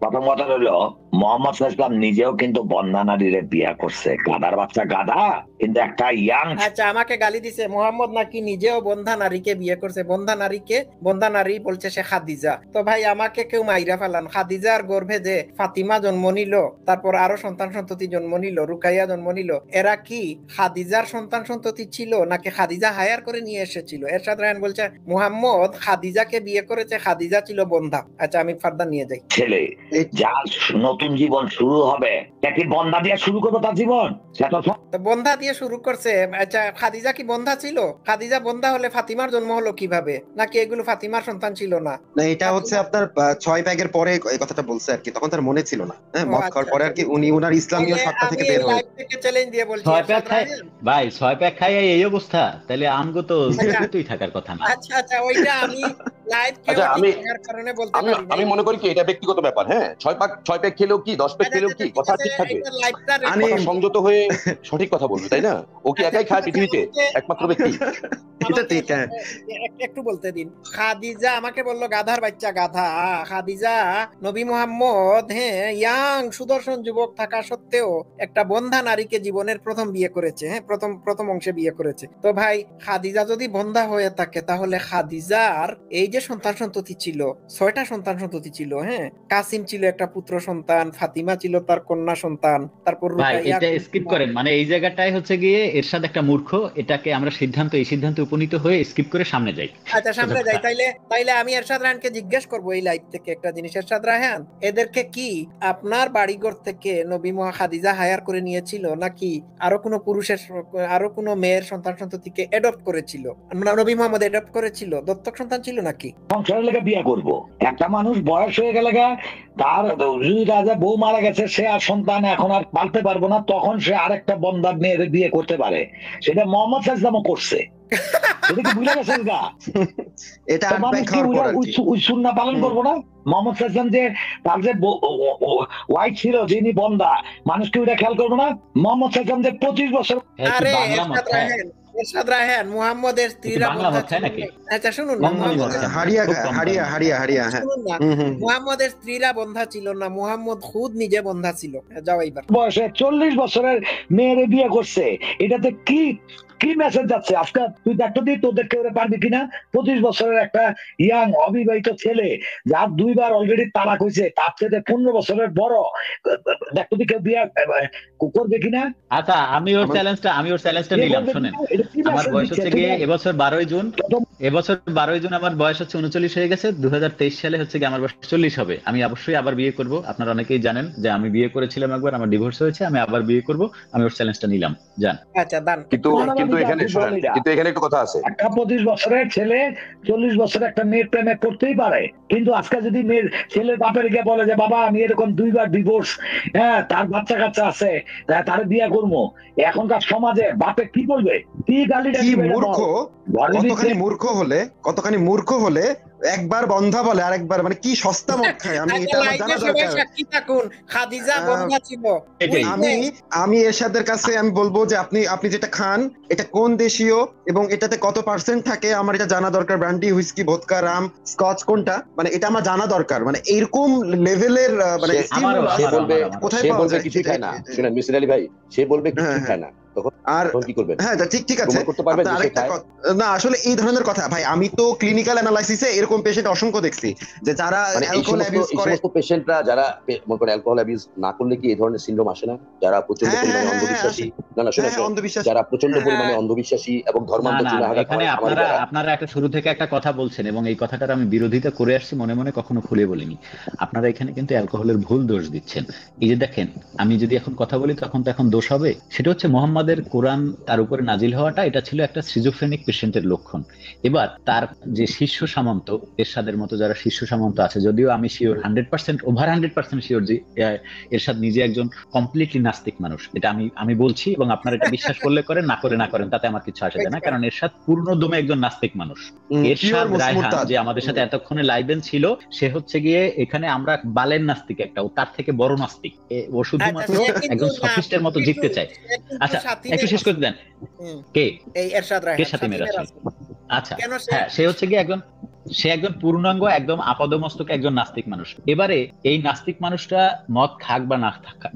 প্রথম কথা হলো মোহাম্মদ ইসলাম নিজেও কিন্তু বন্ধা নারীরে বিয়ে করছে, গাধার বাচ্চা গাধা, কিন্তু একটা ইয়াং। আচ্ছা, আমাকে গালি দিছে মোহাম্মদ নাকি নিজেও বন্ধা নারীকে বিয়ে করছে। বন্ধা নারী বলছে সে খাদিজা। তো ভাই আমাকে কেউ মাইরা ফেলান, খাদিজার গর্ভে যে ফাতিমা জন্ম নিল, তারপর আরো সন্তান সন্ততি জন্ম নিল, রুকাইয়া জন্ম নিল, এরা কি খাদিজার সন্তান সন্ততি ছিল নাকি খাদিজা হায়ার করে নিয়ে এসেছিল? এরশাদ রায়হান বলছে মুহাম্মদ খাদিজাকে বিয়ে করেছে, খাদিজা ছিল বন্ধা। আচ্ছা আমি ফার্দার নিয়ে যাই। ছেলে যার নতুন জীবন শুরু হবে, কি বন্ধা দিয়ে শুরু করবে তার জীবন? বন্ধা দিয়ে শুরু করছে। আচ্ছা খাদিজা কি বন্ধা ছিল? খাদিজা বন্ধা হলে ফাতিমার জন্ম হলো কিভাবে? নাকি এগুলো ফাতিমার সন্তান ছিল না? না এটা হচ্ছে আপনার 6 প্যাগের পরে এই কথাটা বলছে আর কি, তখন তার মনে ছিল না। হ্যাঁ মত খাওয়ার পরে আর কি উনি ওনার ইসলামীয় সত্তা থেকে বের হয়ে চ্যালেঞ্জ দিয়ে বলছি 6 প্যাক খায় ভাই, 6 প্যাক খায় এই অবস্থা, তাহলে আমগো তো জীবিতই থাকার কথা না। আচ্ছা ওইটা আমি লাইভ কারণে বলতে পারি। আমি মনে করি কি এটা ব্যক্তিগত ব্যাপার। হ্যাঁ 6 প্যাক খেলেও কি 10 প্যাক খেলেও কি কথা ঠিক থাকে, আমি সংযত হয়ে সঠিক কথা বলবো, তাই না? ও কি একাই খায় পৃথিবীতে একমাত্র ব্যক্তি? এটা ঠিক। হ্যাঁ একটু বলতে দিন। খাদিজা আমাকে বললো গাধার বাচ্চা গাধা। খাদিজা নবী মুহাম্মদ ইয়াং সুদর্শন যুবক থাকা সত্ত্বেও একটা বন্ধা নারীকে জীবনের প্রথম বিয়ে করেছে। প্রথম অংশে বিয়ে করেছে। তো ভাই খাদিজা যদি বন্ধা হয়ে থাকে, তাহলে খাদিজার এই যে সন্তান সন্ততি ছিল, 6টা সন্তান সন্ততি ছিল। কাসিম ছিল একটা পুত্র সন্তান, ফাতিমা ছিল তার কন্যা সন্তান, তারপর এটা স্কিপ করেন। মানে এই জায়গাটায় হচ্ছে গিয়ে এরশাদ একটা মূর্খ, এটাকে আমরা এই সিদ্ধান্তে উপনীত হয়ে স্কিপ করে সামনে যাই। আচ্ছা সামনে যাই। তাইলে আমি এরশাদ রায়হানকে জিজ্ঞেস করবো এই লাইভ থেকে একটা জিনিস। এরশাদ রায়হান, এদেরকে কি আপনার বাড়িঘর থেকে নবী খাদিজা হায়ার করে নিয়েছিল, নাকি আরো কোনো মেয়ের সন্তান সন্ততিকে এডপ্ট করেছিল? নবী মুহাম্মদ এডপ্ট করেছিল? দত্তক সন্তান ছিল নাকি? সংসারের লেগে বিয়ে করবো। একটা মানুষ বয়স হয়ে গেলে তার রাজা বউ মারা গেছে, সে আর সন্তান এখন আর পালতে পারবো না, তখন সে আরেকটা বন্ধার মেয়ের বিয়ে করতে পারে। সেটা মোহাম্মদ সাল্লাল্লাহু করছে। এটা কি বুঝা গেছেন গা? এটা সুন্নাহ পালন করবো না? মোহাম্মদ সাল্লাল্লাহু যে তার যে ওয়াইফ ছিল যিনি বন্ধা, মানুষকে ওটা খেয়াল করবো না? মোহাম্মদ সাল্লাল্লাহু যে 25 বছর। আরে এরশাদ রায়হান মুহাম্মদের স্ত্রীরা বন্ধা ছিল নাকি? আচ্ছা শুনুন না, হারিয়া শুনুন না, মুহাম্মদের স্ত্রীরা বন্ধা ছিল না, মুহাম্মদ খুদ নিজে বন্ধা ছিল। যাও এইবার বয়সে 40 বছরের মেয়েরে বিয়ে করছে, এটাতে কি মেসেজ যাচ্ছে? আজকে তুই দেখতে দিই তোদের কেউ পারবি কিনা? 25 বছরের একটা ইয়াং অবিবাহিত ছেলে যার 2বার অলরেডি তালাক হয়েছে, তার থেকে 15 বছরের বড়, দেখতে দিই কেউ বিয়ে করবে কিনা? আচ্ছা আমি ওর চ্যালেঞ্জটা নিলাম। শোনেন, আমার বয়স হচ্ছে গিয়ে এবছর 12 জুন আমার বয়স হচ্ছে 39 হয়ে গেছে। 2023 সালে হচ্ছে গিয়ে আমার বয়স 40 হবে। আমি অবশ্যই আবার বিয়ে করব। আপনারা অনেকেই জানেন যে আমি বিয়ে করেছিলাম একবার, আমার ডিভোর্স হয়েছে, আমি আবার বিয়ে করব। আমি ওর চ্যালেঞ্জটা নিলাম। জান আচ্ছা দান। কিন্তু কিন্তু এখানে শোনেন, কিন্তু এখানে একটু কথা আছে। একটা 25 বছরের ছেলে 40 বছরের একটা মেয়ের প্রেমে করতেই পারে, কিন্তু আজকে যদি মেয়ের ছেলের বাপের গিয়ে বলে যে বাবা আমি এরকম 2বার ডিভোর্স, হ্যাঁ তার বাচ্চা কাচ্চা আছে, তার বিয়ে করবো, এখনকার সমাজে বাপে কি বলবে, কি গালিটা কি দিবে? মূর্খ, কতখানি মূর্খ হলে একবার বন্ধা বলে আর একবার, মানে কি সস্তা মদ খায়, আমি এটা আমার জানা দরকার। খাদিজা বন্ধা ছিল। আমি এরশাদের কাছে আমি বলবো যে আপনি যেটা খান এটা কোন দেশীয় এবং এটাতে কত পার্সেন্ট থাকে আমার এটা জানা দরকার। ব্র্যান্ডি, হুইস্কি, ভোদকা, রাম, স্কচ কোনটা, মানে এটা আমার জানা দরকার। মানে এরকম লেভেলের মানে কোথায় পাওয়া যায়? কিছুই খায় না। শুনেন মিসির আলী ভাই, সে বলবে কিছুই খায় না, তখন আর কি করবেন? হ্যাঁ ঠিক আছে, না আসলে এই ধরনের কথা ভাই, আমি তো ক্লিনিক্যাল অ্যানালাইসিসে এরকম পেশেন্ট অসংখ্য দেখছি যে যারা অ্যালকোহল অ্যাবিউজ করে। এই পেশেন্টরা যারা মনে করেন অ্যালকোহল অ্যাবিউজ না করলে কি এই ধরনের সিনড্রোম আসে না? যারা প্রচন্ড পরিমাণে অন্ধবিশ্বাসী, যারা প্রচন্ড পরিমাণে অন্ধবিশ্বাসী এবং ধর্মান্ধ চিন্তাধারা। এখানে আপনারা একটা শুরু থেকে একটা কথা বলছেন এবং এই কথাটার আমি বিরোধিতা করে আসছি, মনে মনে কখনো খুলে বলিনি। আপনারা এখানে কিন্তু অ্যালকোহলের ভুল দোষ দিচ্ছেন। এই যে দেখেন, আমি যদি এখন কথা বলি তখন তো এখন দোষ হবে। সেটা হচ্ছে মোহাম্মদের কোরআন তার উপরে নাজিল হওয়াটা, এটা ছিল একটা সিজোফ্রেনিক পেশেন্টের লক্ষণ। এবার তার যে শিষ্য সামন্ত, এরশাদের মতো যারা শিষ্য সামন্ত আছে, যদিও আমি শিওর 100% ওভার 100% শিওর যে এরশাদ নিজে একজন কমপ্লিটলি নাস্তিক মানুষ, এটা আমি বলছি, এবং আপনারা এটা বিশ্বাস করলে করেন, না করেন তাতে আমার কিছু আসে যায় না, কারণ এরশাদ পূর্ণ দমে একজন নাস্তিক মানুষ। এরশাদ রায়হান যে আমাদের সাথে এতক্ষণে লাইভেন ছিল, সে হচ্ছে গিয়ে এখানে আমরা বালের নাস্তিক একটা, ও তার থেকে বড় নাস্তিক, ও শুধুমাত্র একজন সফিস্টের মতো জিততে চায়। আচ্ছা একটু শেষ করে দেন, কে এরশাদ রায়হান? কে সাথীমের আছে? আচ্ছা হ্যাঁ, সে হচ্ছে গিয়ে সে একজন পূর্ণাঙ্গ একদম আপাদমস্তক একজন নাস্তিক মানুষ। এবারে এই নাস্তিক মানুষটা মদ খাক বা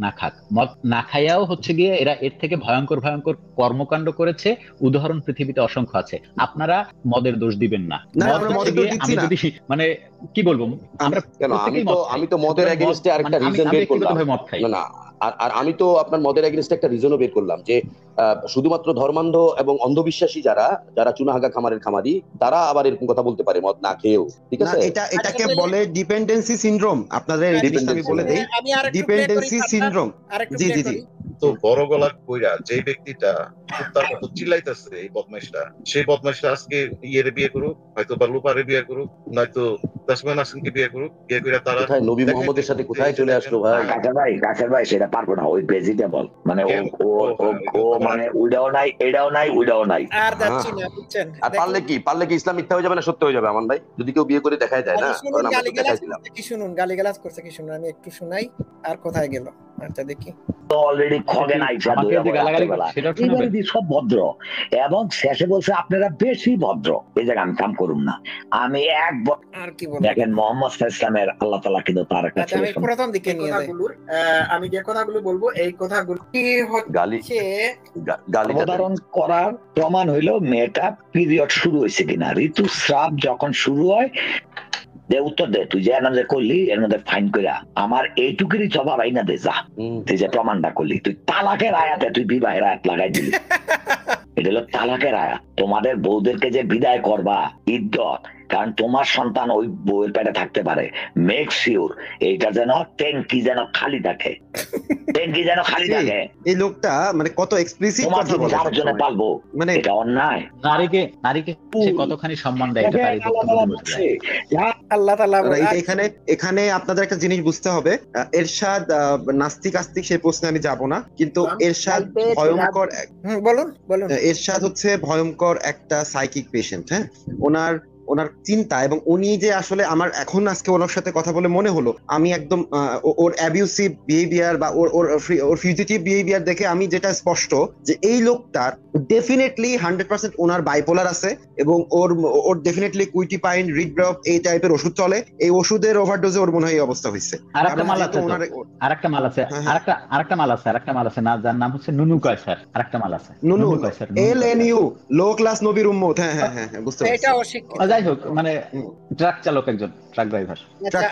না খাক, মদ না খাইয়াও হচ্ছে গিয়ে এরা এর থেকে ভয়ঙ্কর কর্মকাণ্ড করেছে, উদাহরণ পৃথিবীতে অসংখ্য আছে। আপনারা মদের দোষ দিবেন না। আমি যদি মানে কি বলবো, আমরা আমি তো মদের এগেইনস্টে আরেকটা রিজন বের করলাম। না আর আমি তো আপনার মদের এগেইনস্টে একটা রিজনও বের করলাম যে শুধুমাত্র ধর্মান্ধ এবং অন্ধবিশ্বাসী যারা চুনাহাগা খামারের খামারি, তারা আবার এরকম কথা বলতে পারে মদ না খেয়েও। ঠিক আছে, এটাকে বলে ডিপেন্ডেন্সি সিনড্রোম। আপনাদের আমি বলে দেই, ডিপেন্ডেন্সি সিনড্রোম। জি তো বড় গলা কইরা যে ব্যক্তিটা তার মতো চিল্লাইতেছে, এই বদমাইশটা, সেই বদমাইশটা আজকে ইয়েরে বিয়ে করুক, হয়তো বা লুপারে বিয়ে করুক, নয়তো তাসমান হাসানকে বিয়ে করুক, বিয়ে করে তারা নবী মুহাম্মদের সাথে কোথায় চলে আসলো কাকের ভাই সেটা পারবো না, ওই ভেজিটেবল মানে ও মানে উইডাও নাই, এডাও নাই, উইডাও নাই, আর যাচ্ছি না, বুঝছেন? আর পারলে কি ইসলাম মিথ্যা হয়ে যাবে না সত্য হয়ে যাবে? আমান ভাই, যদি কেউ বিয়ে করে দেখায় যায় না, গালিগালাজ করছে কি শুনুন, আমি একটু শোনাই। আর কোথায় গেল? আচ্ছা দেখি, অলরেডি খগে নাই, সব ভদ্র, এবং শেষে বলছে আপনারা বেশি ভদ্র। এই জায়গায় আমি কাম করুন না, আমি আর কি দেখেন মোহাম্মদ ইসলামের আল্লাহ তাআলা কিন্তু তার একটা প্রথম দিকে নিয়ে যায়। আমি যে কথাগুলো বলবো, এই কথাগুলো কি হচ্ছে উদাহরণ করার প্রমাণ হইলো মেয়েটা পিরিয়ড শুরু হয়েছে কিনা, ঋতুস্রাব যখন শুরু হয়, দে উত্তর দে, তুই যে এনাদের করলি এর মধ্যে ফাইন কইরা আমার এইটুকুরই জবাব আইনা দে, যা তুই যে প্রমাণটা করলি, তুই তালাকের আয়াতে তুই বিবাহের আয়াত লাগাই দিলি। এটা হলো তালাকের আয়াত। তোমাদের বউদেরকে যে বিদায় করবা ইদ্যত, কারণ তোমার সন্তান ওই বউয়ের পেটে থাকতে পারে, মেক শিওর এইটা যেন ট্যাঙ্কি যেন খালি থাকে, ট্যাঙ্কি যেন খালি থাকে। এই লোকটা মানে কত এক্সপ্লিসিট কথা বলে, যার জন্য পালবো, মানে এটা অন্যায়। নারীকে সে কতখানি সম্মান দেয় এটা তারই আল্লাহ তাআলা। এখানে আপনাদের একটা জিনিস বুঝতে হবে, এরশাদ নাস্তিক আস্তিক সেই প্রশ্নে আমি যাব না, কিন্তু এরশাদ ভয়ঙ্কর, বলুন এরশাদ হচ্ছে ভয়ঙ্কর একটা সাইকিক পেশেন্ট। হ্যাঁ, ওনার চিন্তা, এবং উনি যে আসলে আমার এখন আজকে ওনার সাথে কথা বলে মনে হলো, আমি একদম ওর অ্যাবিউসিভ বিহেভিয়ার বা ওর ফিউজিটিভ বিহেভিয়ার দেখে আমি যেটা স্পষ্ট যে এই লোকটার ডেফিনেটলি 100% ওনার বাইপোলার আছে, এবং ওর ডেফিনেটলি কুইটিপাইন, রিডব্রপ এই টাইপের ওষুধ চলে। এই ওষুধের ওভারডোজে ওর মনে হয় এই অবস্থা হচ্ছে। আরেকটা মাল আছে না, যার নাম হচ্ছে নুনু কয়সার। আরেকটা মাল আছে নুনু কয়সার, LNU, লো ক্লাস নবীর উম্মত। হ্যাঁ বুঝতে পারছি। এটা অশিক্ষিত, যাই হোক, মানে ট্রাক চালক, একজন ট্রাক ড্রাইভার, ট্রাক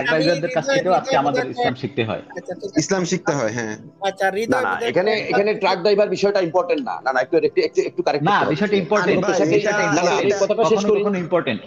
ড্রাইভারদের কাছ থেকেও আজকে আমাদের ইসলাম শিখতে হয়। হ্যাঁ, আচ্ছা না এখানে ট্রাক ড্রাইভার বিষয়টা ইম্পর্টেন্ট না, একটু কারেক্ট না, বিষয়টা ইম্পর্টেন্ট, কথাটা শেষ করি, ইম্পর্টেন্ট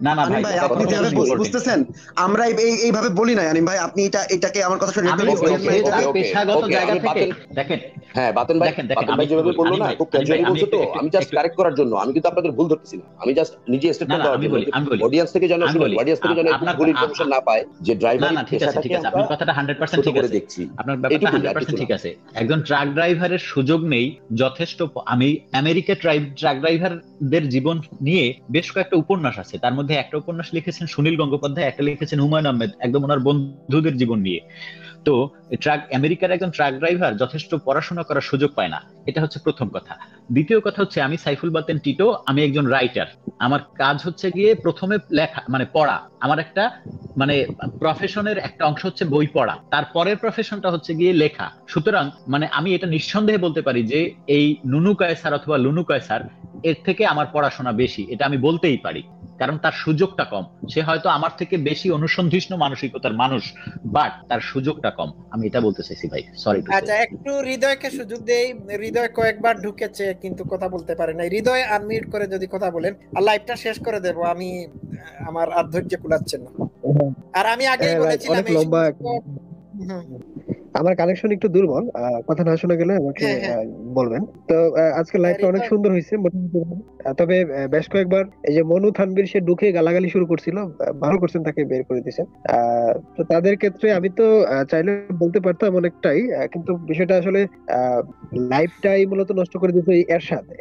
না না আনিম ভাই, ভাই আপনি কথা যেভাবে বলছি বুঝতেছেন আমরা এইভাবে বলি নাই আনিম ভাই, আপনি এটাকে আমার কথা শুনে আমি একটু বুঝবেন না এটা। তার পেশাগত জায়গা থেকে দেখেন হ্যাঁ বাতেন ভাই দেখেন আমি যেভাবে বললো আনিম না ভাই, খুব আনিম ভাই, ক্যাজুয়ালি বলছো তো, একটু আমি জাস্ট কারেক্ট করার জন্য, আমি কিন্তু আপনাদের ভুল ধরতেছি না, আমি জাস্ট নিজে না স্টেটমেন্ট না দেওয়ার আমি জন্য বলি অডিয়েন্স থেকে যেন আমি বলি অডিয়েন্স থেকে যেন একটু আপনার ভুল ইনফরমেশন না পায় যে না ড্রাইভারি না ঠিক আছে পেশাটাকে আপনার আমরা কথাটা 100% ছোট ঠিক করে আছে, দেখছি। আপনার ব্যাপারটা এইটুকুই, আর 100% কিছু ঠিক না। আছে। একজন ট্রাক ড্রাইভারের সুযোগ নেই যথেষ্ট। আমি আমেরিকা ট্রাক ড্রাইভারদের জীবন নিয়ে বেশ কয়েকটা উপন্যাস আছে, তার মধ্যে একটা উপন্যাস লিখেছেন সুনীল গঙ্গোপাধ্যায়, একটা লিখেছেন হুমায়ুন আহমেদ, একদম ওনার বন্ধুদের জীবন নিয়ে। তো আমেরিকার একজন ট্রাক ড্রাইভার যথেষ্ট পড়াশোনা করার সুযোগ পায় না, এটা হচ্ছে প্রথম কথা। দ্বিতীয় কথা হচ্ছে আমি সাইফুল বাতেন টিটো, আমি একজন রাইটার। আমার কাজ হচ্ছে গিয়ে প্রথমে লেখা মানে পড়া, আমার একটা মানে প্রফেশনের একটা অংশ হচ্ছে বই পড়া, তারপরের প্রফেশনটা হচ্ছে গিয়ে লেখা। সুতরাং মানে আমি এটা নিঃসন্দেহে বলতে পারি যে এই নুনু কায়সার অথবা লুনু কায়সার এর থেকে আমার পড়াশোনা বেশি, এটা আমি বলতেই পারি, কারণ তার সুযোগটা কম। সে হয়তো আমার থেকে বেশি অনুসন্ধিষ্ণু মানসিকতার মানুষ, বাট তার সুযোগটা কম, আমি এটা বলতে চাইছি ভাই, সরি। আচ্ছা একটু হৃদয়কে সুযোগ দেই। হৃদয় কয়েকবার ঢুকেছে কিন্তু কথা বলতে পারে না। হৃদয় আনমিউট করে যদি কথা বলেন, আর লাইভটা শেষ করে দেব, আমি আমার আর ধৈর্য কুলাচ্ছে না। আর আমি আগেই বলেছিলাম অনেক লম্বা আমার কানেকশন একটু দুর্বল, কথা না শোনা গেলে আমাকে বলবেন। তো আজকে লাইভটা অনেক সুন্দর হয়েছে তবে বেশ কয়েকবার এই যে মনু থানবীর সে ঢুকে গালাগালি শুরু করছিল, ভালো করছেন তাকে বের করে দিয়েছেন। তো তাদের ক্ষেত্রে আমি তো চাইলে বলতে পারতাম অনেকটাই, কিন্তু বিষয়টা আসলে লাইভটাই মূলত নষ্ট করে দিয়েছে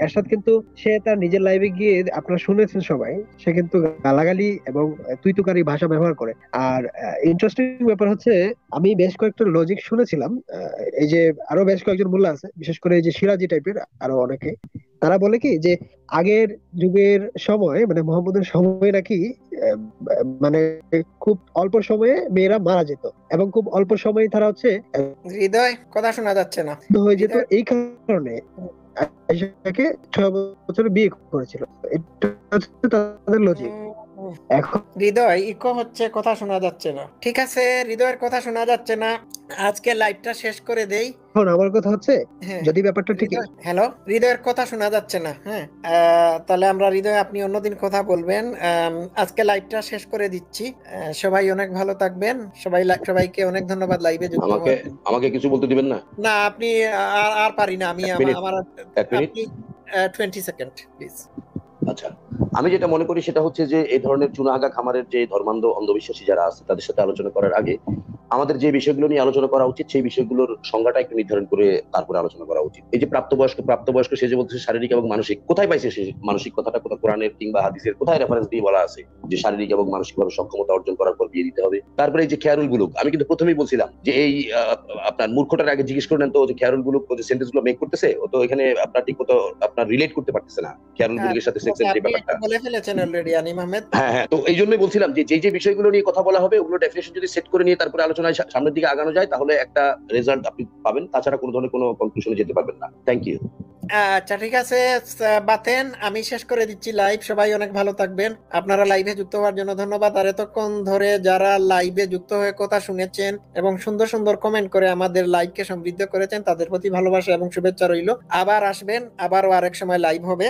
এরশাদ কিন্তু সে তার নিজের লাইভে গিয়ে, আপনারা শুনেছেন সবাই, সে কিন্তু গালাগালি এবং তুইতুকারি ভাষা ব্যবহার করে। আর ইন্টারেস্টিং ব্যাপার হচ্ছে আমি বেশ কয়েকটা লজিক শুনেছিলাম, এই যে আরো বেশ কয়েকজন মোল্লা আছে, বিশেষ করে এই যে সিরাজি টাইপের আরো অনেকে, তারা বলে কি যে আগের যুগের সময় মানে মোহাম্মদের সময় নাকি মানে খুব অল্প সময়ে মেয়েরা মারা যেত এবং খুব অল্প সময়ে তারা হচ্ছে হৃদয় কথা শোনা যাচ্ছে না হয়ে যেত, এই কারণে আয়েশাকে 6 বছরে বিয়ে করেছিল। এটা হচ্ছে তাদের লজিক। এখন হৃদয় ইকো হচ্ছে, কথা শোনা যাচ্ছে না। ঠিক আছে, হৃদয়ের কথা শোনা যাচ্ছে না, আজকে লাইভটা শেষ করে দেই। এখন আমার কথা হচ্ছে যদি ব্যাপারটা ঠিক, হ্যালো, হৃদয়ের কথা শোনা যাচ্ছে না। হ্যাঁ, তাহলে আমরা হৃদয় আপনি অন্যদিন কথা বলবেন। আজকে লাইভটা শেষ করে দিচ্ছি। সবাই অনেক ভালো থাকবেন। সবাইকে অনেক ধন্যবাদ লাইভে যুক্ত হওয়ার জন্য। আমাকে কিছু বলতে দিবেন না? না আপনি আর পারি না আমি, আমার আপনি 20 সেকেন্ড প্লিজ। আচ্ছা, আমি যেটা মনে করি সেটা হচ্ছে যে এই ধরনের চুনাহাগা খামারের যে ধর্মান্ধ অন্ধবিশ্বাসী যারা আছে তাদের সাথে আলোচনা করার আগে আমাদের যে বিষয়গুলো নিয়ে আলোচনা করা উচিত সেই বিষয়গুলোর সংজ্ঞাটা একটু নির্ধারণ করে তারপরে আলোচনা করা উচিত। এই যে প্রাপ্তবয়স্ক সে যে বলছে শারীরিক এবং মানসিক, কোথায় পাইছে সে মানসিক কথাটা? কোরআনের কিংবা হাদিসের কোথায় রেফারেন্স দিয়ে বলা আছে যে শারীরিক এবং মানসিকভাবে সক্ষমতা অর্জন করার পর বিয়ে দিতে হবে? তারপরে এই যে খেয়ারুল বুলুক, আমি কিন্তু প্রথমেই বলছিলাম যে এই আপনার মূর্খটার আগে জিজ্ঞেস করে নেন তো যে খেয়ারুল বুলুক যে সেন্টেন্স গুলো মেক করতেছে ও তো এখানে আপনার ঠিক মতো আপনার রিলেট করতে পারতেছে না খেয়ারুল বুলুকের সাথে সেক্সের যে ব্যাপারটা বলে ফেলেছেন অলরেডি আনিম আহমেদ। হ্যাঁ, তো এই জন্যই বলছিলাম যে যে বিষয়গুলো নিয়ে কথা বলা হবে ওগুলো ডেফিনেশন যদি সেট করে নিয়ে তারপরে আলোচনায় সামনের দিকে আগানো যায় তাহলে একটা রেজাল্ট আপনি পাবেন, তাছাড়া কোনো ধরনের কোনো কনক্লুশনে যেতে পারবেন না। Thank you. আচ্ছা ঠিক আছে বাতেন, আমি শেষ করে দিচ্ছি লাইভ। সবাই অনেক ভালো থাকবেন। আপনারা লাইভে যুক্ত হওয়ার জন্য ধন্যবাদ। আর এতক্ষণ ধরে যারা লাইভে যুক্ত হয়ে কথা শুনেছেন এবং সুন্দর সুন্দর কমেন্ট করে আমাদের লাইভকে সমৃদ্ধ করেছেন তাদের প্রতি ভালোবাসা এবং শুভেচ্ছা রইল। আবার আসবেন, আবারও আরেক সময় লাইভ হবে।